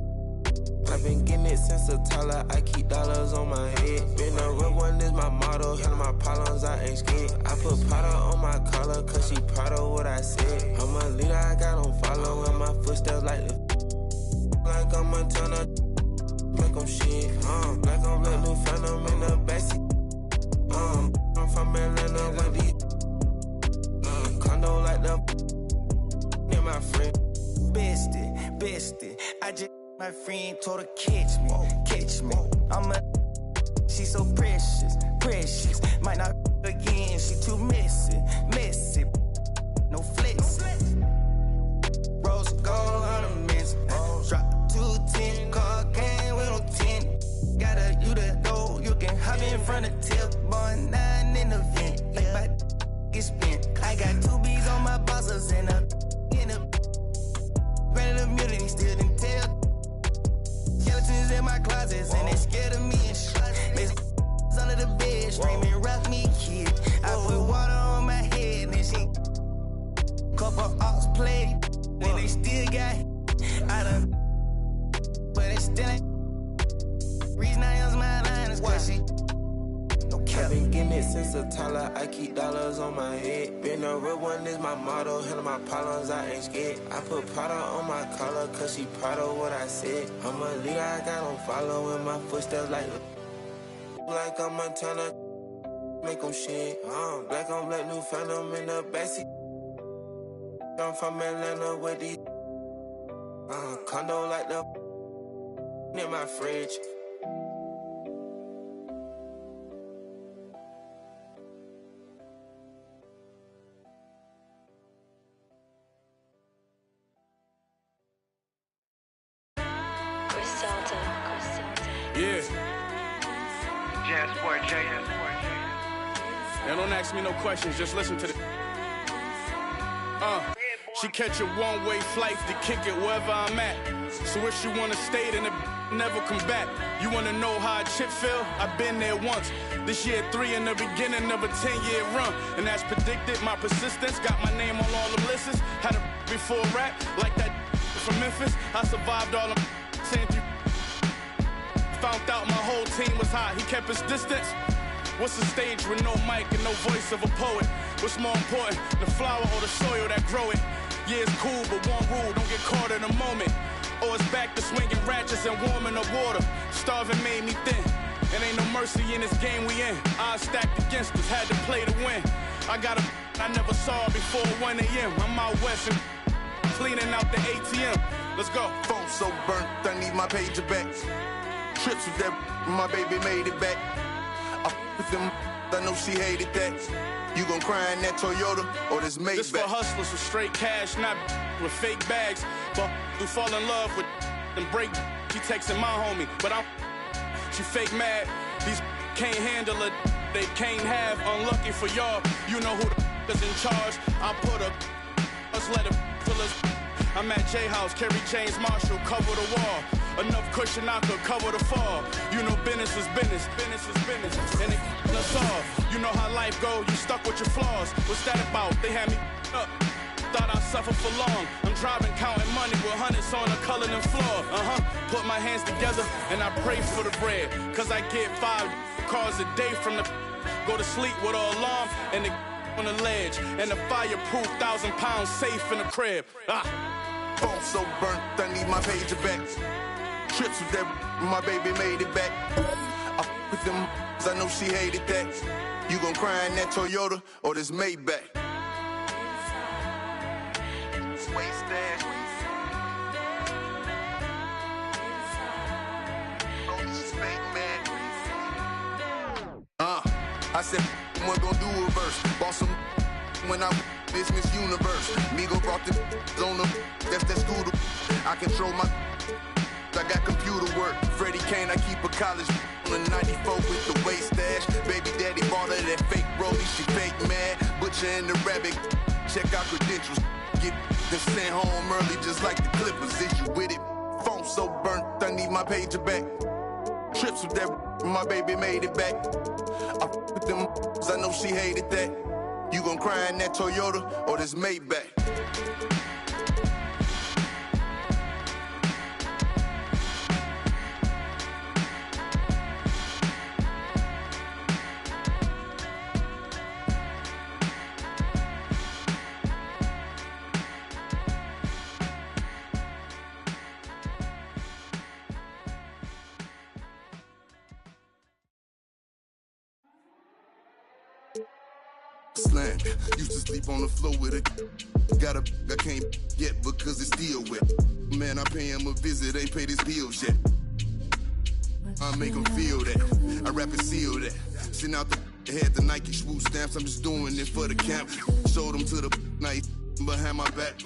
I've been getting it since the Tyler. I keep dollars on my head. Been a real one is my motto. Handle my problems, I ain't scared. I put Prada on my collar, cause she proud of what I said. I'm a leader, I got on following my footsteps like the. Like I'm Montana. Make them shit. Black on black, new phantom in the backseat. I'm from Atlanta with these. Condo like the. Yeah, my friend. Bestie. I just. My friend told her catch me. She so precious. Might not again, she too messy. No flex. Rose gold ornaments. Drop 210, car game with no 10. Got a you the door, you can hop in front of tip. Born 9 in the vent, like my get spent. I got 2 B's on my bosses and a ready to mute it, he still didn't tell. Skeletons in my closets and they scared of me and shit. Under the bed, screaming, rock me, kid. I put water on my head and she couple ox played. Then they still got I done, but it still ain't. Reason I use my line is cause she. I've been getting it since the Tyler. I keep dollars on my head. Been a real one is my motto. Handle my problems, I ain't scared. I put Prada on my collar, cause she proud of what I said. I'm a leader, I got on following my footsteps like I'm Montana. Make them shit. Black on black, new phantom in the backseat. I'm from Atlanta with these. Condo like the. Near my fridge. Yeah. Jasper J. Now don't ask me no questions, just listen to the. She catch a one-way flight to kick it wherever I'm at. So if she wanna stay, then it never come back. You wanna know how a chip feel? I've been there once. This year 3 in the beginning of a 10-year run. And as predicted, my persistence got my name on all the lists. Had a before rap, like that from Memphis. I survived all them saying you. Found out my whole team was hot. He kept his distance. What's a stage with no mic and no voice of a poet? What's more important, the flower or the soil that grow it? Yeah, it's cool, but one rule, don't get caught in a moment. Or it's back to swinging ratchets and warming the water. Starving made me thin, and ain't no mercy in this game we in. Odds stacked against us, had to play to win. I got a I never saw before 1 a.m. I'm out west and cleaning out the ATM. Let's go. Phone so burnt, I need my pager back. Trips with that, my baby made it back. I with them, I know she hated that. You gon' cry in that Toyota or this Maybach? This for hustlers with straight cash, not with fake bags. But who fall in love with and break. She texting my homie, but she fake mad. These can't handle it, they can't have. Unlucky for y'all, you know who the is in charge. I put a, let's let it fill us. I'm at J House, Kerry James Marshall, cover the wall. Enough cushion I could cover the fall. You know business is business, and it us all. You know how life go, you stuck with your flaws. What's that about? They had me up. Thought I'd suffer for long. I'm driving, counting money with hundreds on the color and floor. Put my hands together and I pray for the bread. Cause I get 5 cars a day from the go to sleep with an alarm and the on the ledge, and a fireproof 1,000-pound safe in the crib. Phone so burnt, I need my pager back. Trips with that, my baby made it back. I with them, I know she hated that. You gon' cry in that Toyota or this Maybach? Waste that. I said, what gon' do a verse? Bought some when I this Miss Universe. Migo brought the on the, that's that scooter. I control my, I got computer work. Freddie Kane, I keep a college on a 94 with the waist stash. Baby daddy bought her that fake rollie, she fake mad. Butcher and the rabbit, check out credentials. Get the sent home early just like the Clippers. Is you with it? Phone so burnt, I need my pager back. Trips with that, my baby made it back. I with them, I know she hated that. You gon' cry in that Toyota or this Maybach? Slang, used to sleep on the floor with it. Got a I can't get because it's still wet. Man, I pay him a visit, ain't paid his bills yet. I make him feel that. I rap and seal that. Send out the had the Nike swoop stamps. I'm just doing it for the camp. Showed them to the night behind my back.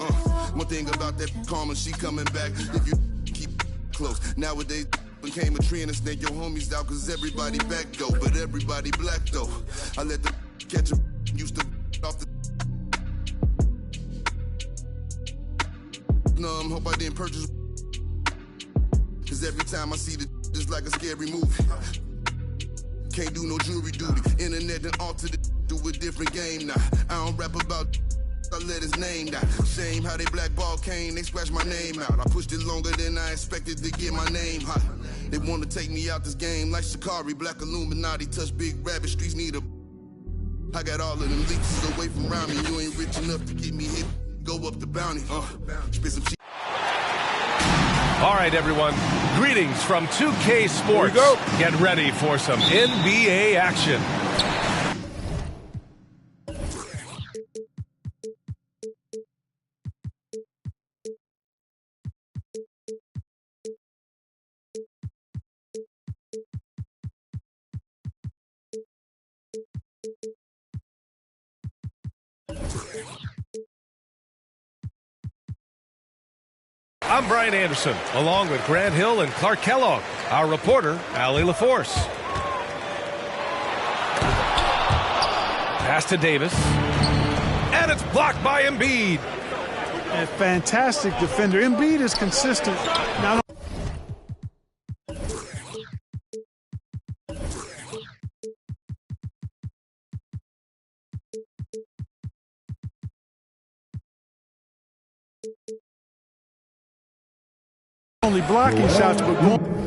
One thing about that karma, she coming back. If you keep close. Nowadays became a trend and snake your homies out cause everybody back though. But everybody black though. I let the catch a used to off the numb, hope I didn't purchase cause every time I see the just like a scary movie. Can't do no jury duty. Internet and altered it to a different game now. I don't rap about I let his name down. Shame how they blackball Kane, they scratched my name out. I pushed it longer than I expected to get my name hot. They wanna take me out this game like Shikari, Black Illuminati, touch big rabbit, streets need a I got all of them leeches away from around me. You ain't rich enough to get me hit. Go up the bounty. Spit some shit. All right, everyone. Greetings from 2K Sports. Here we go. Get ready for some NBA action. I'm Brian Anderson, along with Grant Hill and Clark Kellogg. Our reporter, Allie LaForce. Pass to Davis. And it's blocked by Embiid. A fantastic defender. Embiid is consistent. Not only blocking shots, but going.